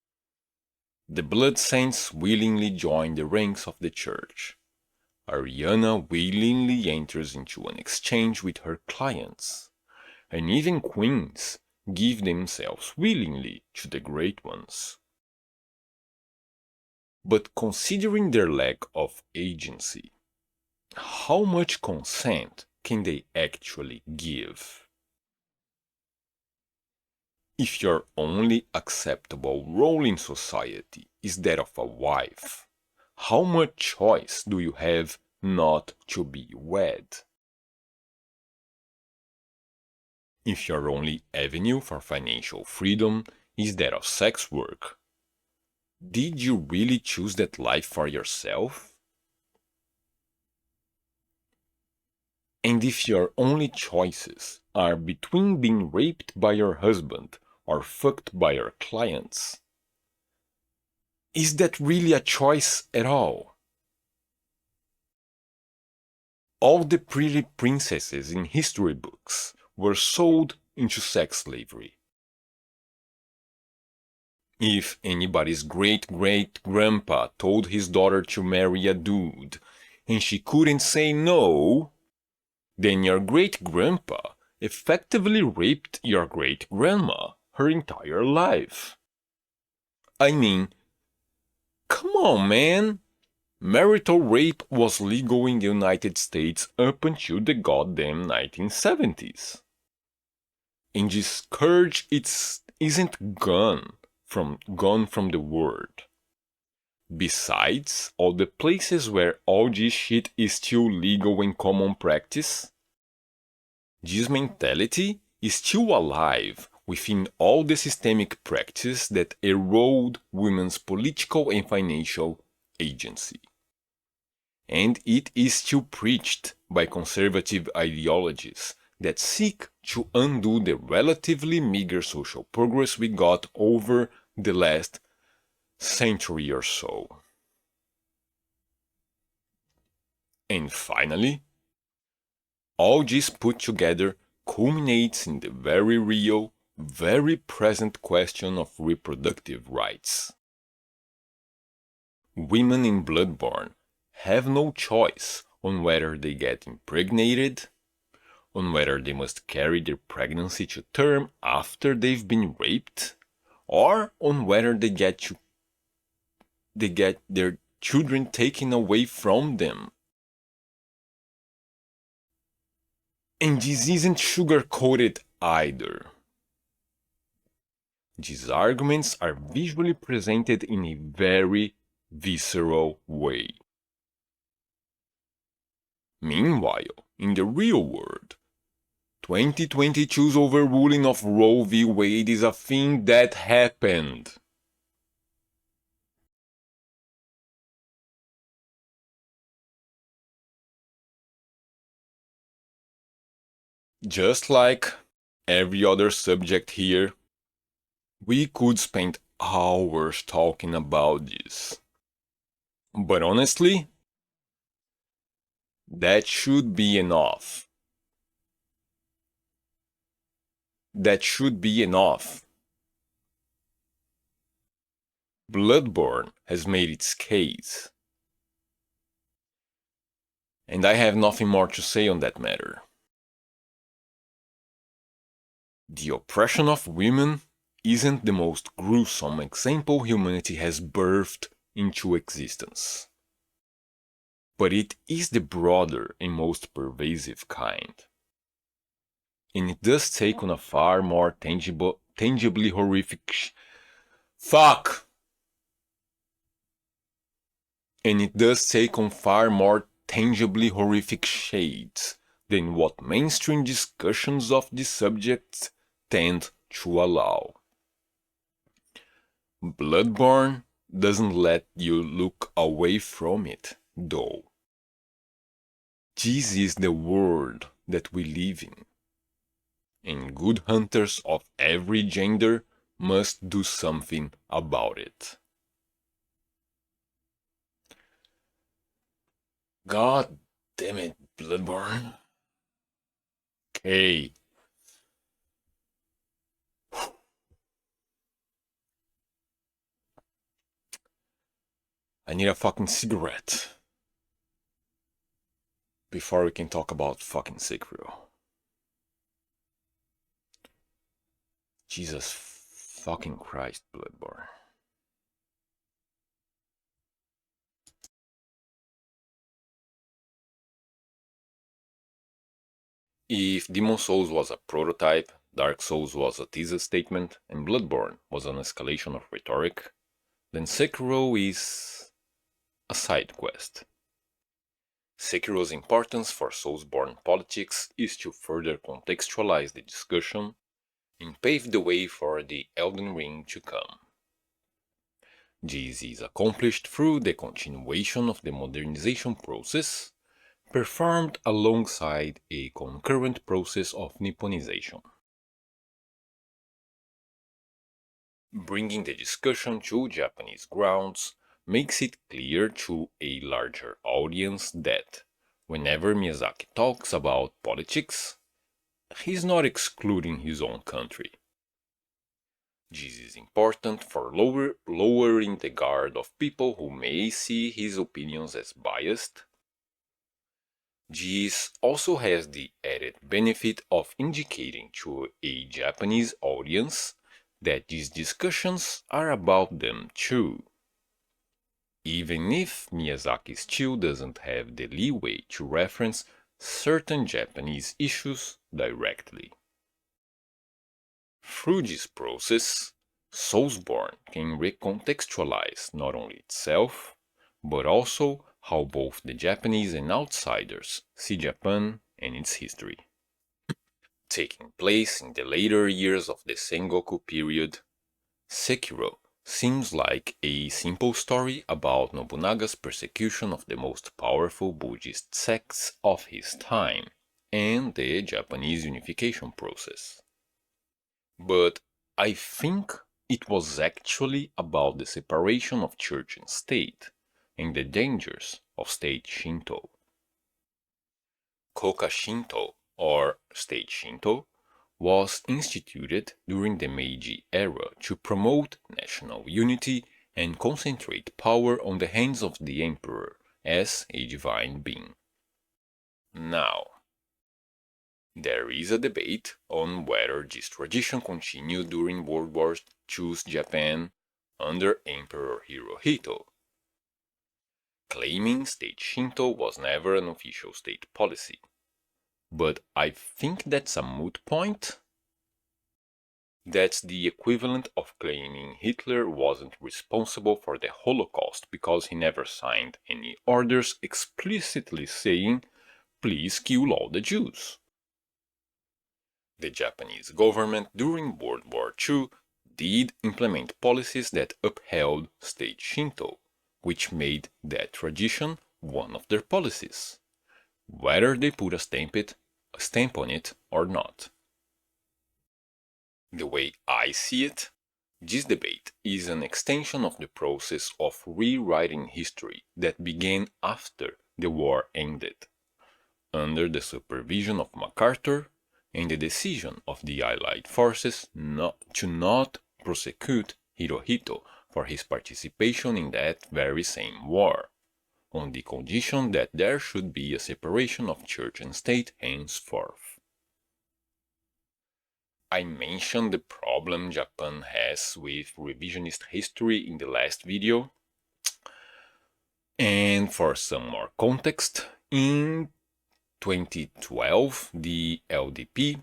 the blood saints willingly join the ranks of the church. Arianna willingly enters into an exchange with her clients, and even queens give themselves willingly to the great ones. But considering their lack of agency, how much consent can they actually give? If your only acceptable role in society is that of a wife, how much choice do you have not to be wed? If your only avenue for financial freedom is that of sex work, did you really choose that life for yourself? And if your only choices are between being raped by your husband or fucked by your clients, is that really a choice at all? All the pretty princesses in history books were sold into sex slavery. If anybody's great-great-grandpa told his daughter to marry a dude and she couldn't say no, then your great-grandpa effectively raped your great-grandma her entire life. I mean, come on, man! Marital rape was legal in the United States up until the goddamn 1970s. And this scourge isn't gone from the world. Besides all the places where all this shit is still legal and common practice, this mentality is still alive within all the systemic practices that erode women's political and financial agency. And it is still preached by conservative ideologies that seek to undo the relatively meager social progress we got over the last century or so. And finally, all this put together culminates in the very real, very present question of reproductive rights. Women in Bloodborne have no choice on whether they get impregnated, on whether they must carry their pregnancy to term after they've been raped, or on whether they get their children taken away from them. And this isn't sugar-coated either. These arguments are visually presented in a very visceral way. Meanwhile, in the real world, 2022's overruling of Roe v. Wade is a thing that happened. Just like every other subject here, we could spend hours talking about this. But honestly, that should be enough. That should be enough. Bloodborne has made its case. And I have nothing more to say on that matter. The oppression of women isn't the most gruesome example humanity has birthed into existence. But it is the broader and most pervasive kind. And it does take on a far more tangibly horrific Fuck! And it does take on far more tangibly horrific shades than what mainstream discussions of this subject tend to allow. Bloodborne doesn't let you look away from it, though. This is the world that we live in, and good hunters of every gender must do something about it. God damn it, Bloodborne. Okay. I need a fucking cigarette before we can talk about fucking Sekiro. Jesus fucking Christ, Bloodborne. If Demon's Souls was a prototype, Dark Souls was a thesis statement, and Bloodborne was an escalation of rhetoric, then Sekiro is a side quest. Sekiro's importance for Soulsborne politics is to further contextualize the discussion and pave the way for the Elden Ring to come. This is accomplished through the continuation of the modernization process, performed alongside a concurrent process of Nipponization. Bringing the discussion to Japanese grounds makes it clear to a larger audience that, whenever Miyazaki talks about politics, he's not excluding his own country. This is important for lowering the guard of people who may see his opinions as biased. This also has the added benefit of indicating to a Japanese audience that these discussions are about them too. Even if Miyazaki still doesn't have the leeway to reference certain Japanese issues directly. Through this process, Soulsborne can recontextualize not only itself, but also how both the Japanese and outsiders see Japan and its history. Taking place in the later years of the Sengoku period, Sekiro seems like a simple story about Nobunaga's persecution of the most powerful Buddhist sects of his time and the Japanese unification process. But I think it was actually about the separation of church and state and the dangers of state Shinto. Koka Shinto, or state Shinto, was instituted during the Meiji era to promote national unity and concentrate power on the hands of the emperor as a divine being. Now, there is a debate on whether this tradition continued during World War II's Japan under Emperor Hirohito, claiming state Shinto was never an official state policy. But I think that's a moot point. That's the equivalent of claiming Hitler wasn't responsible for the Holocaust because he never signed any orders explicitly saying, "Please kill all the Jews." The Japanese government during World War II did implement policies that upheld state Shinto, which made that tradition one of their policies, whether they put a stamp on it or not. The way I see it, this debate is an extension of the process of rewriting history that began after the war ended, under the supervision of MacArthur and the decision of the Allied forces to not prosecute Hirohito for his participation in that very same war, on the condition that there should be a separation of church and state henceforth. I mentioned the problem Japan has with revisionist history in the last video, and for some more context, in 2012, the LDP,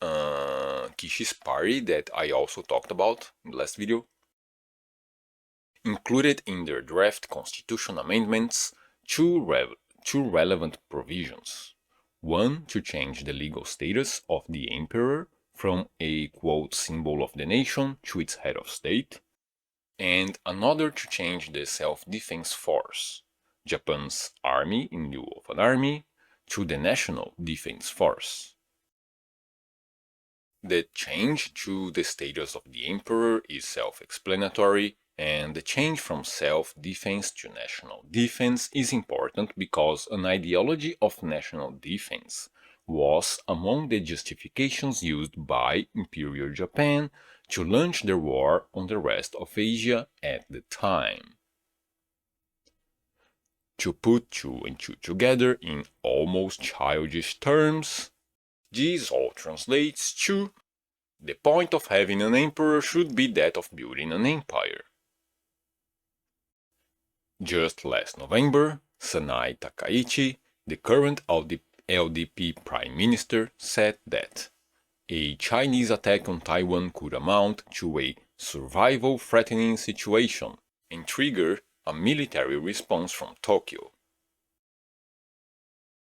Kishi's party that I also talked about in the last video, included in their draft constitution amendments two relevant provisions. One to change the legal status of the emperor from a quote symbol of the nation to its head of state, and another to change the self-defense force, Japan's army in lieu of an army, to the National Defense Force. The change to the status of the emperor is self-explanatory, and the change from self-defense to national defense is important because an ideology of national defense was among the justifications used by Imperial Japan to launch their war on the rest of Asia at the time. To put two and two together in almost childish terms, this all translates to: the point of having an emperor should be that of building an empire. Just last November, Sanai Takaichi, the current LDP Prime Minister, said that a Chinese attack on Taiwan could amount to a survival-threatening situation and trigger a military response from Tokyo.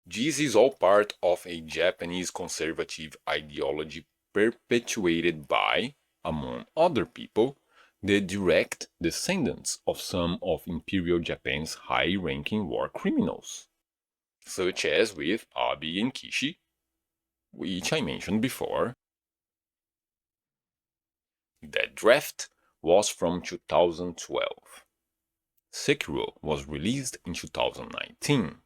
This is all part of a Japanese conservative ideology perpetuated by, among other people, the direct descendants of some of Imperial Japan's high-ranking war criminals, such as with Abe and Kishi, which I mentioned before. That draft was from 2012. Sekiro was released in 2019.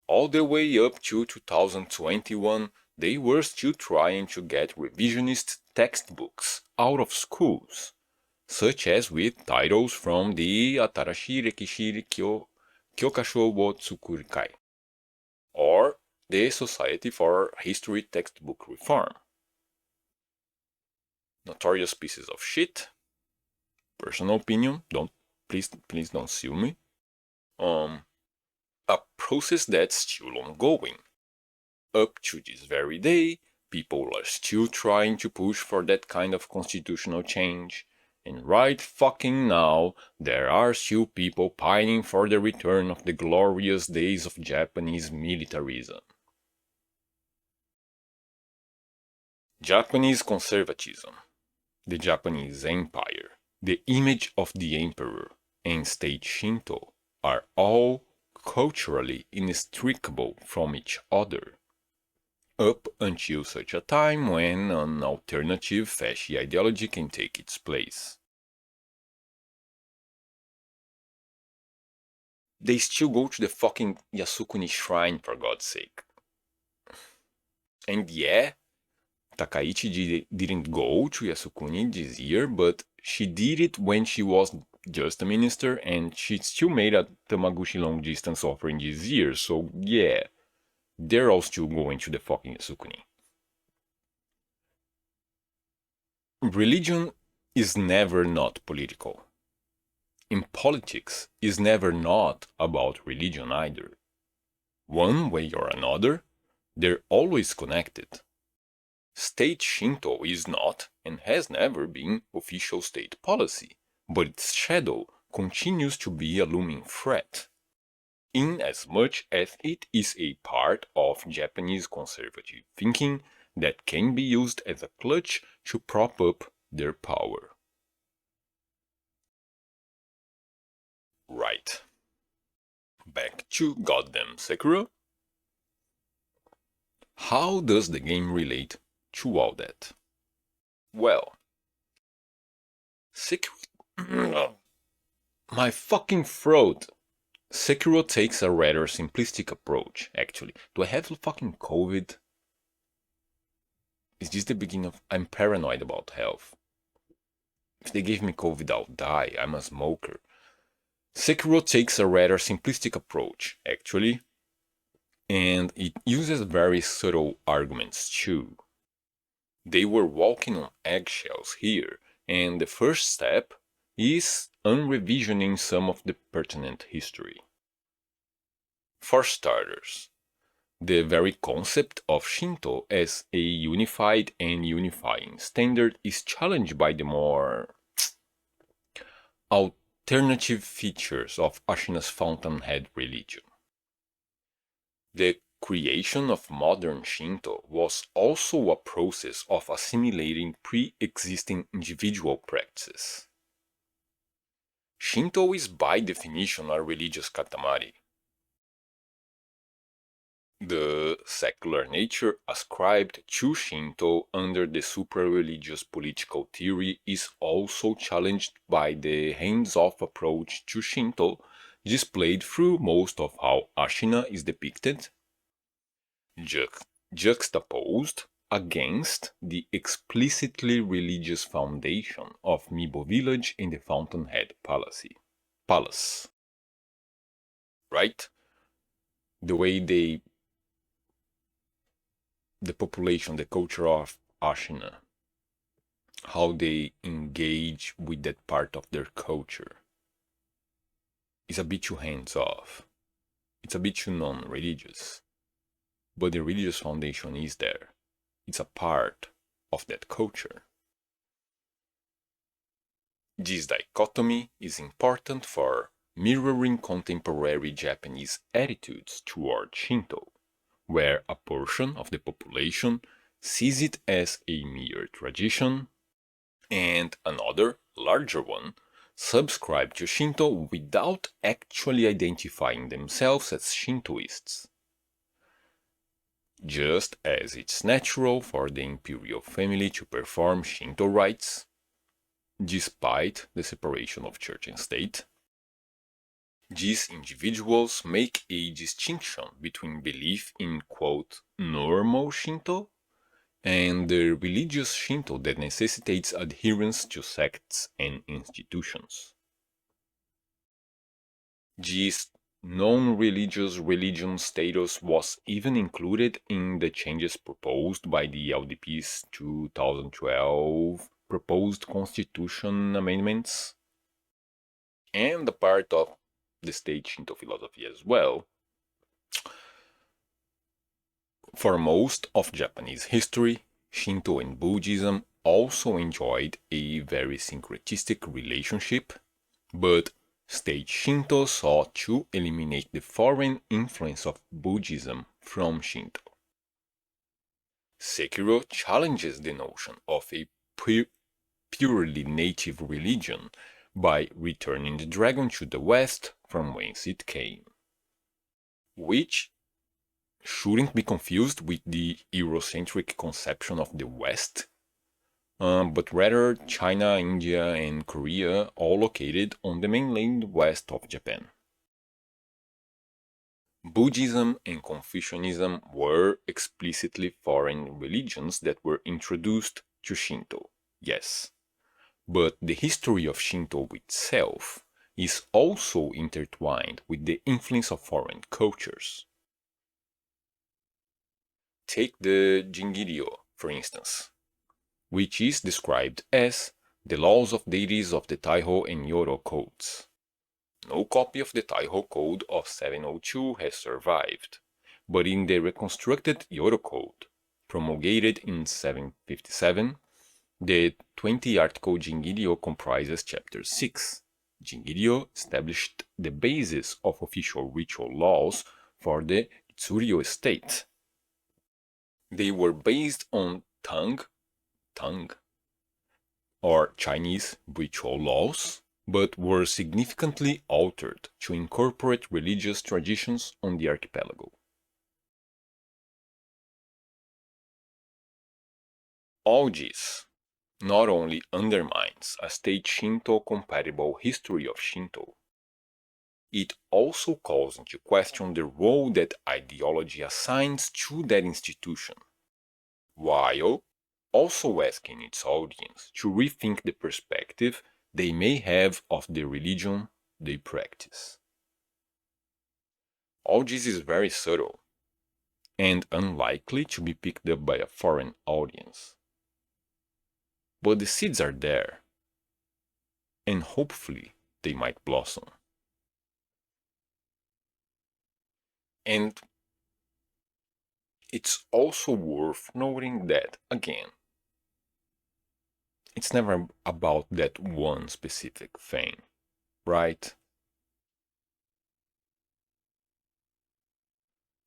All the way up to 2021, they were still trying to get revisionist textbooks out of schools, such as with titles from the Atarashi Rekishi Kyokasho wo Tsukurikai, or the Society for History Textbook Reform. Notorious pieces of shit. Personal opinion, please don't sue me. A process that's still ongoing. Up to this very day, people are still trying to push for that kind of constitutional change, and right fucking now, there are still people pining for the return of the glorious days of Japanese militarism. Japanese conservatism, the Japanese Empire, the image of the emperor, and state Shinto are all culturally inextricable from each other, up until such a time when an alternative fascist ideology can take its place. They still go to the fucking Yasukuni shrine, for God's sake. And yeah, Takaichi didn't go to Yasukuni this year, but she did it when she was just a minister, and she still made a Tamaguchi long distance offering this year, so yeah, they're all still going to the fucking Yasukuni. Religion is never not political. In politics is never not about religion either. One way or another, they're always connected. State Shinto is not and has never been official state policy, but its shadow continues to be a looming threat, in as much as it is a part of Japanese conservative thinking that can be used as a clutch to prop up their power. Right. Back to goddamn Sekiro. How does the game relate to all that? Well, Sekiro... My fucking throat! Sekiro takes a rather simplistic approach, actually. Do I have fucking COVID? Is this the beginning of... I'm paranoid about health. If they give me COVID, I'll die. I'm a smoker. Sekiro takes a rather simplistic approach, actually, and it uses very subtle arguments too. They were walking on eggshells here, and the first step is unrevisioning some of the pertinent history. For starters, the very concept of Shinto as a unified and unifying standard is challenged by the more alternative features of Ashina's fountainhead religion. The creation of modern Shinto was also a process of assimilating pre-existing individual practices. Shinto is by definition a religious katamari. The secular nature ascribed to Shinto under the supra-religious political theory is also challenged by the hands-off approach to Shinto displayed through most of how Ashina is depicted, juxtaposed against the explicitly religious foundation of Mibo Village in the Fountainhead Palace. Right? The way the population, the culture of Ashina, how they engage with that part of their culture, is a bit too hands-off. It's a bit too non-religious. But the religious foundation is there. It's a part of that culture. This dichotomy is important for mirroring contemporary Japanese attitudes toward Shinto, where a portion of the population sees it as a mere tradition, and another, larger one, subscribe to Shinto without actually identifying themselves as Shintoists. Just as it's natural for the imperial family to perform Shinto rites, despite the separation of church and state, these individuals make a distinction between belief in, quote, normal Shinto and the religious Shinto that necessitates adherence to sects and institutions. This non-religious religion status was even included in the changes proposed by the LDP's 2012 proposed constitution amendments, and a part of the state Shinto philosophy as well. For most of Japanese history, Shinto and Buddhism also enjoyed a very syncretistic relationship, but state Shinto sought to eliminate the foreign influence of Buddhism from Shinto. Sekiro challenges the notion of a purely native religion by returning the dragon to the west from whence it came, which shouldn't be confused with the Eurocentric conception of the West, but rather China, India, and Korea, all located on the mainland west of Japan. Buddhism and Confucianism were explicitly foreign religions that were introduced to Shinto, yes, but the history of Shinto itself is also intertwined with the influence of foreign cultures. Take the Jingiryo, for instance, which is described as the laws of deities of the Taiho and Yoro codes. No copy of the Taiho Code of 702 has survived, but in the reconstructed Yoro Code, promulgated in 757, the 20-article Jingiryo comprises Chapter 6. Jingiryo established the basis of official ritual laws for the Tsuryo state. They were based on Tang, or Chinese ritual laws, but were significantly altered to incorporate religious traditions on the archipelago. All this not only undermines a state Shinto-compatible history of Shinto, it also calls into question the role that ideology assigns to that institution, while also asking its audience to rethink the perspective they may have of the religion they practice. All this is very subtle and unlikely to be picked up by a foreign audience. But the seeds are there, and hopefully they might blossom. And it's also worth noting that, again, it's never about that one specific thing, right?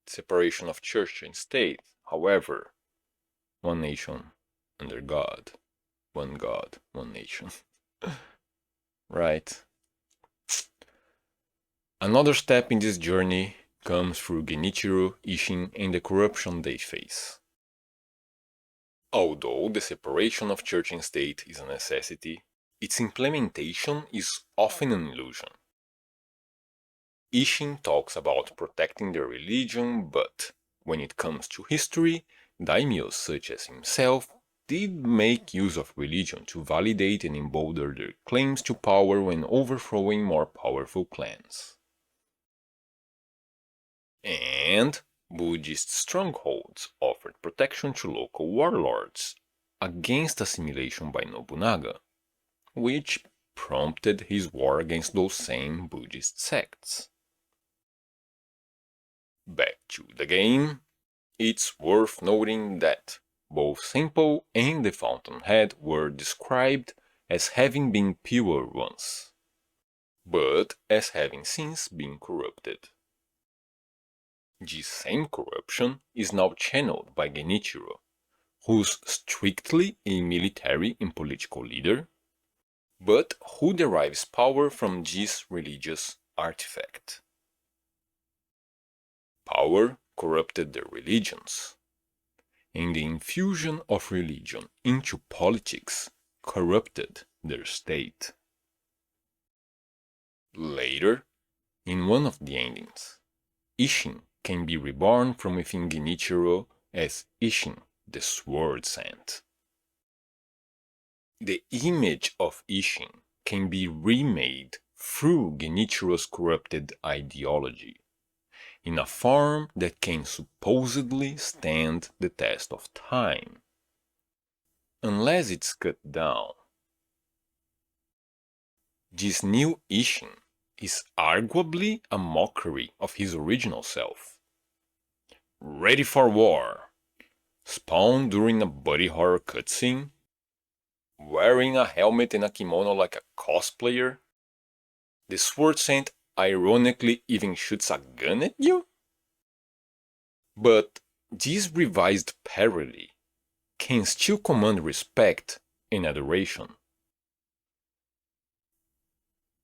Separation of church and state, however, one nation under God, one nation. Right? Another step in this journey comes through Genichiro, Ishin, and the corruption they face. Although the separation of church and state is a necessity, its implementation is often an illusion. Ishin talks about protecting their religion, but when it comes to history, daimyos such as himself did make use of religion to validate and embolden their claims to power when overthrowing more powerful clans. And Buddhist strongholds offered protection to local warlords against assimilation by Nobunaga, which prompted his war against those same Buddhist sects. Back to the game, it's worth noting that both Senpo and the Fountainhead were described as having been pure once, but as having since been corrupted. This same corruption is now channeled by Genichiro, who's strictly a military and political leader, but who derives power from this religious artifact. Power corrupted their religions, and the infusion of religion into politics corrupted their state. Later, in one of the endings, Ishin can be reborn from within Genichiro as Ishin, the Sword Sent. The image of Ishin can be remade through Genichiro's corrupted ideology, in a form that can supposedly stand the test of time, unless it's cut down. This new Ishin is arguably a mockery of his original self. Ready for war, spawned during a body horror cutscene, wearing a helmet and a kimono like a cosplayer, the Sword Saint ironically even shoots a gun at you? But this revised parody can still command respect and adoration.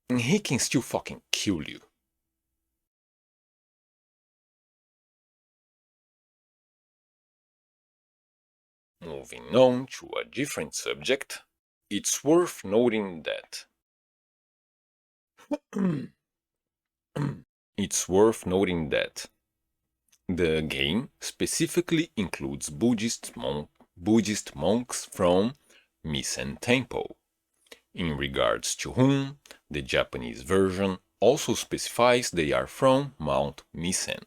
And he can still fucking kill you. Moving on to a different subject, it's worth noting that the game specifically includes Buddhist monks from Misen Temple, in regards to whom the Japanese version also specifies they are from Mount Misen,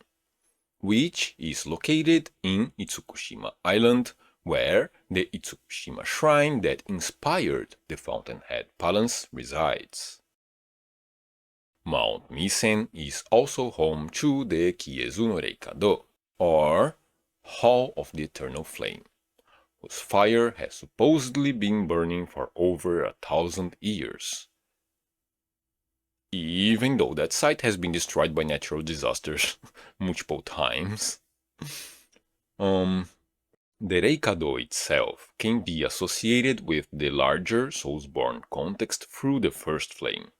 which is located in Itsukushima Island, where the Itsukushima shrine that inspired the Fountainhead Palace resides. Mount Misen is also home to the Kiezu no Reikado, or Hall of the Eternal Flame, whose fire has supposedly been burning for over 1,000 years. Even though that site has been destroyed by natural disasters multiple times. The Reikado itself can be associated with the larger Soulsborne context through the First Flame,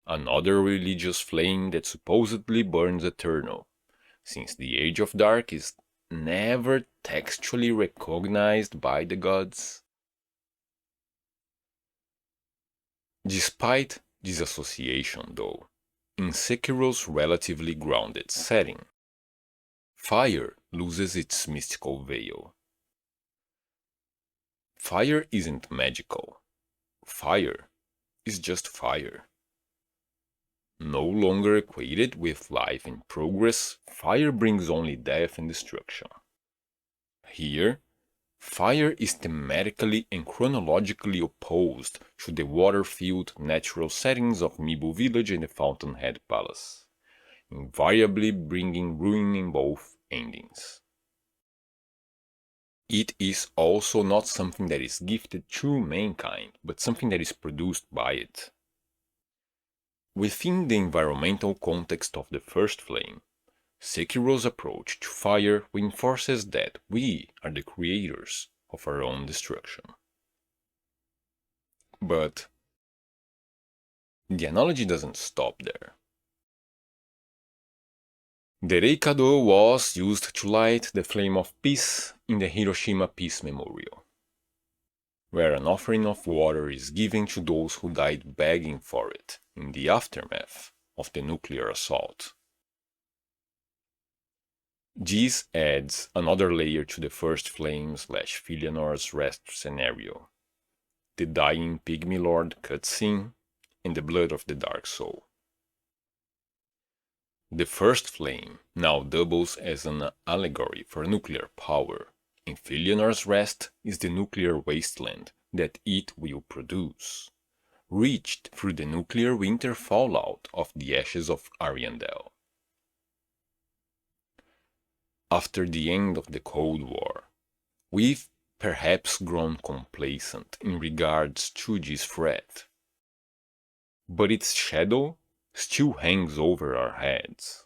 another religious flame that supposedly burns eternal, since the Age of Dark is never textually recognized by the gods. Despite this association, though, in Sekiro's relatively grounded setting, fire loses its mystical veil. Fire isn't magical. Fire is just fire. No longer equated with life and progress, fire brings only death and destruction. Here, fire is thematically and chronologically opposed to the water-filled natural settings of Mibu Village and the Fountainhead Palace, invariably bringing ruin in both endings. It is also not something that is gifted to mankind, but something that is produced by it. Within the environmental context of the First Flame, Sekiro's approach to fire reinforces that we are the creators of our own destruction. But the analogy doesn't stop there. The Reikado was used to light the flame of peace in the Hiroshima Peace Memorial, where an offering of water is given to those who died begging for it in the aftermath of the nuclear assault. This adds another layer to the First Flame/Filianor's Rest scenario, the Dying Pygmy Lord cutscene, and the Blood of the Dark Soul. The First Flame now doubles as an allegory for nuclear power, and Filianor's Rest is the nuclear wasteland that it will produce, reached through the nuclear winter fallout of the ashes of Arianna. After the end of the Cold War, we've perhaps grown complacent in regards to this threat, but its shadow still hangs over our heads.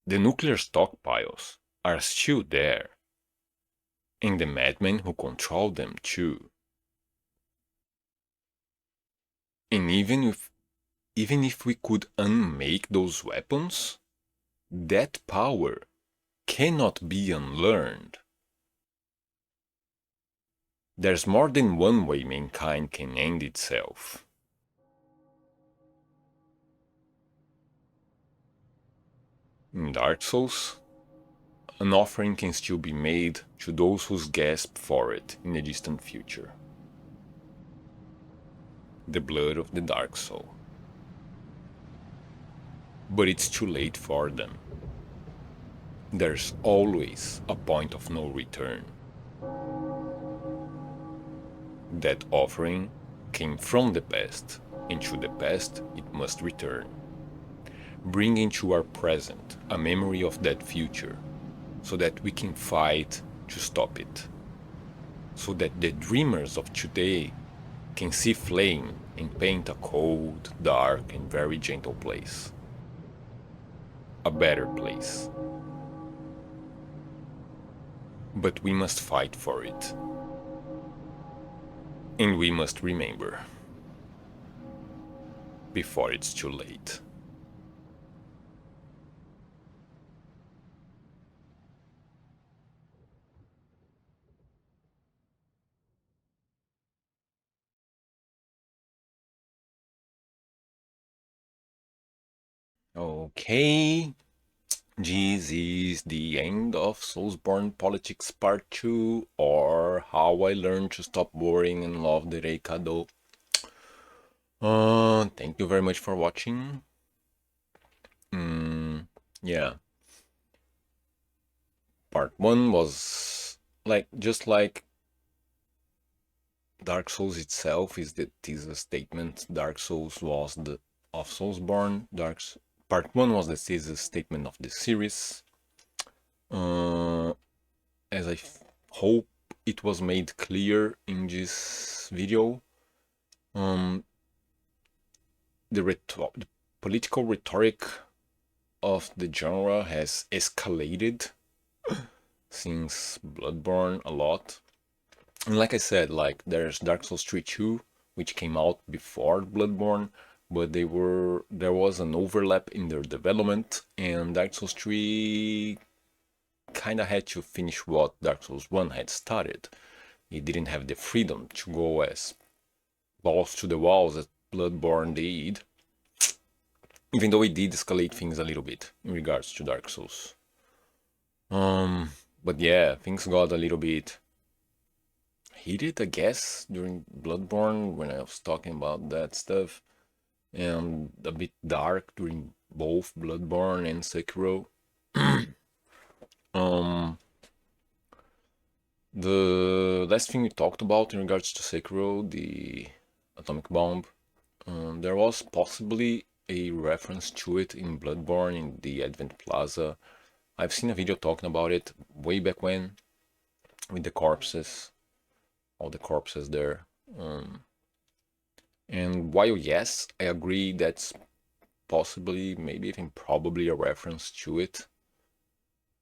The nuclear stockpiles are still there, and the madmen who control them too. And even if we could unmake those weapons, that power cannot be unlearned. There's more than one way mankind can end itself. In Dark Souls, an offering can still be made to those who gasp for it in the distant future. The blood of the Dark Soul. But it's too late for them. There's always a point of no return. That offering came from the past, and to the past it must return, bringing to our present a memory of that future, so that we can fight to stop it, so that the dreamers of today can see flame and paint a cold, dark, and very gentle place. A better place. But we must fight for it. And we must remember before it's too late. Okay, this is the end of Soulsborne Politics Part 2, or How I Learned to Stop Worrying and Love the Reikado. Thank you very much for watching. Yeah. Part 1 was just like Dark Souls itself is the thesis statement. Dark Souls was the of Soulsborne. Part 1 was the thesis statement of the series. As I hope it was made clear in this video, the political rhetoric of the genre has escalated since Bloodborne a lot. And like I said, there's Dark Souls 3 2, which came out before Bloodborne, but there was an overlap in their development, and Dark Souls 3 kinda had to finish what Dark Souls 1 had started. It didn't have the freedom to go as balls to the walls as Bloodborne did, even though it did escalate things a little bit in regards to Dark Souls. But yeah, things got a little bit heated, I guess, during Bloodborne when I was talking about that stuff, and a bit dark during both Bloodborne and Sekiro. The last thing we talked about in regards to Sekiro, the atomic bomb, there was possibly a reference to it in Bloodborne in the Advent Plaza. I've seen a video talking about it way back when, with the corpses, all the corpses there. And while yes, I agree that's possibly, maybe even probably a reference to it,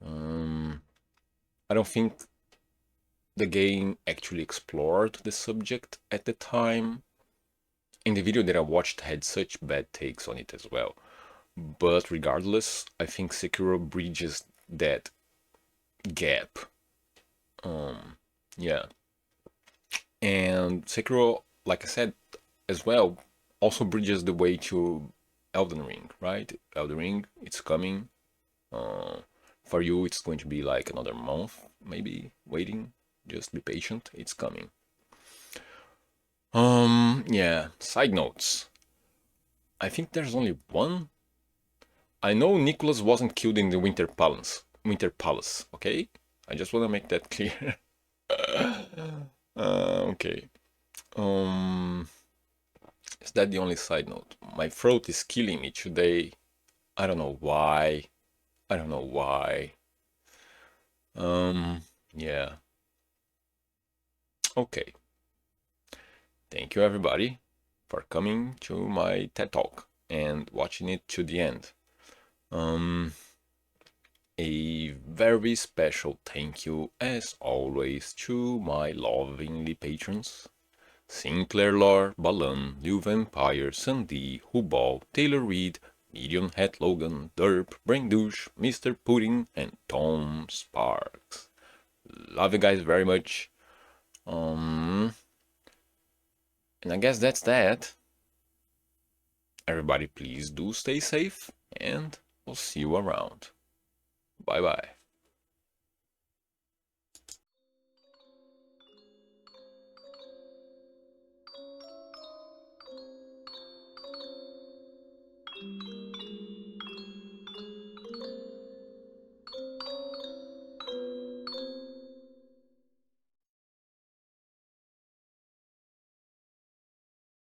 I don't think the game actually explored the subject at the time, and the video that I watched had such bad takes on it as well. But regardless, I think Sekiro bridges that gap. Yeah. And Sekiro, like I said, as well, also bridges the way to Elden Ring, right? Elden Ring, it's coming. For you, it's going to be like another month, maybe, waiting. Just be patient, it's coming. Yeah, side notes. I think there's only one. I know Nicholas wasn't killed in the Winter Palace, okay? I just want to make that clear. Okay. Is that the only side note? My throat is killing me today. I don't know why. Yeah. Okay. Thank you everybody for coming to my TED Talk and watching it to the end. A very special thank you, as always, to my lovingly patrons: Sinclair Lore, Balan, New Vampire, Sandy, Hubal, Taylor Reed, Medium Hat Logan, Derp, Braindouche, Mr. Pudding, and Tom Sparks. Love you guys very much. And I guess that's that. Everybody please do stay safe, and we'll see you around. Bye bye.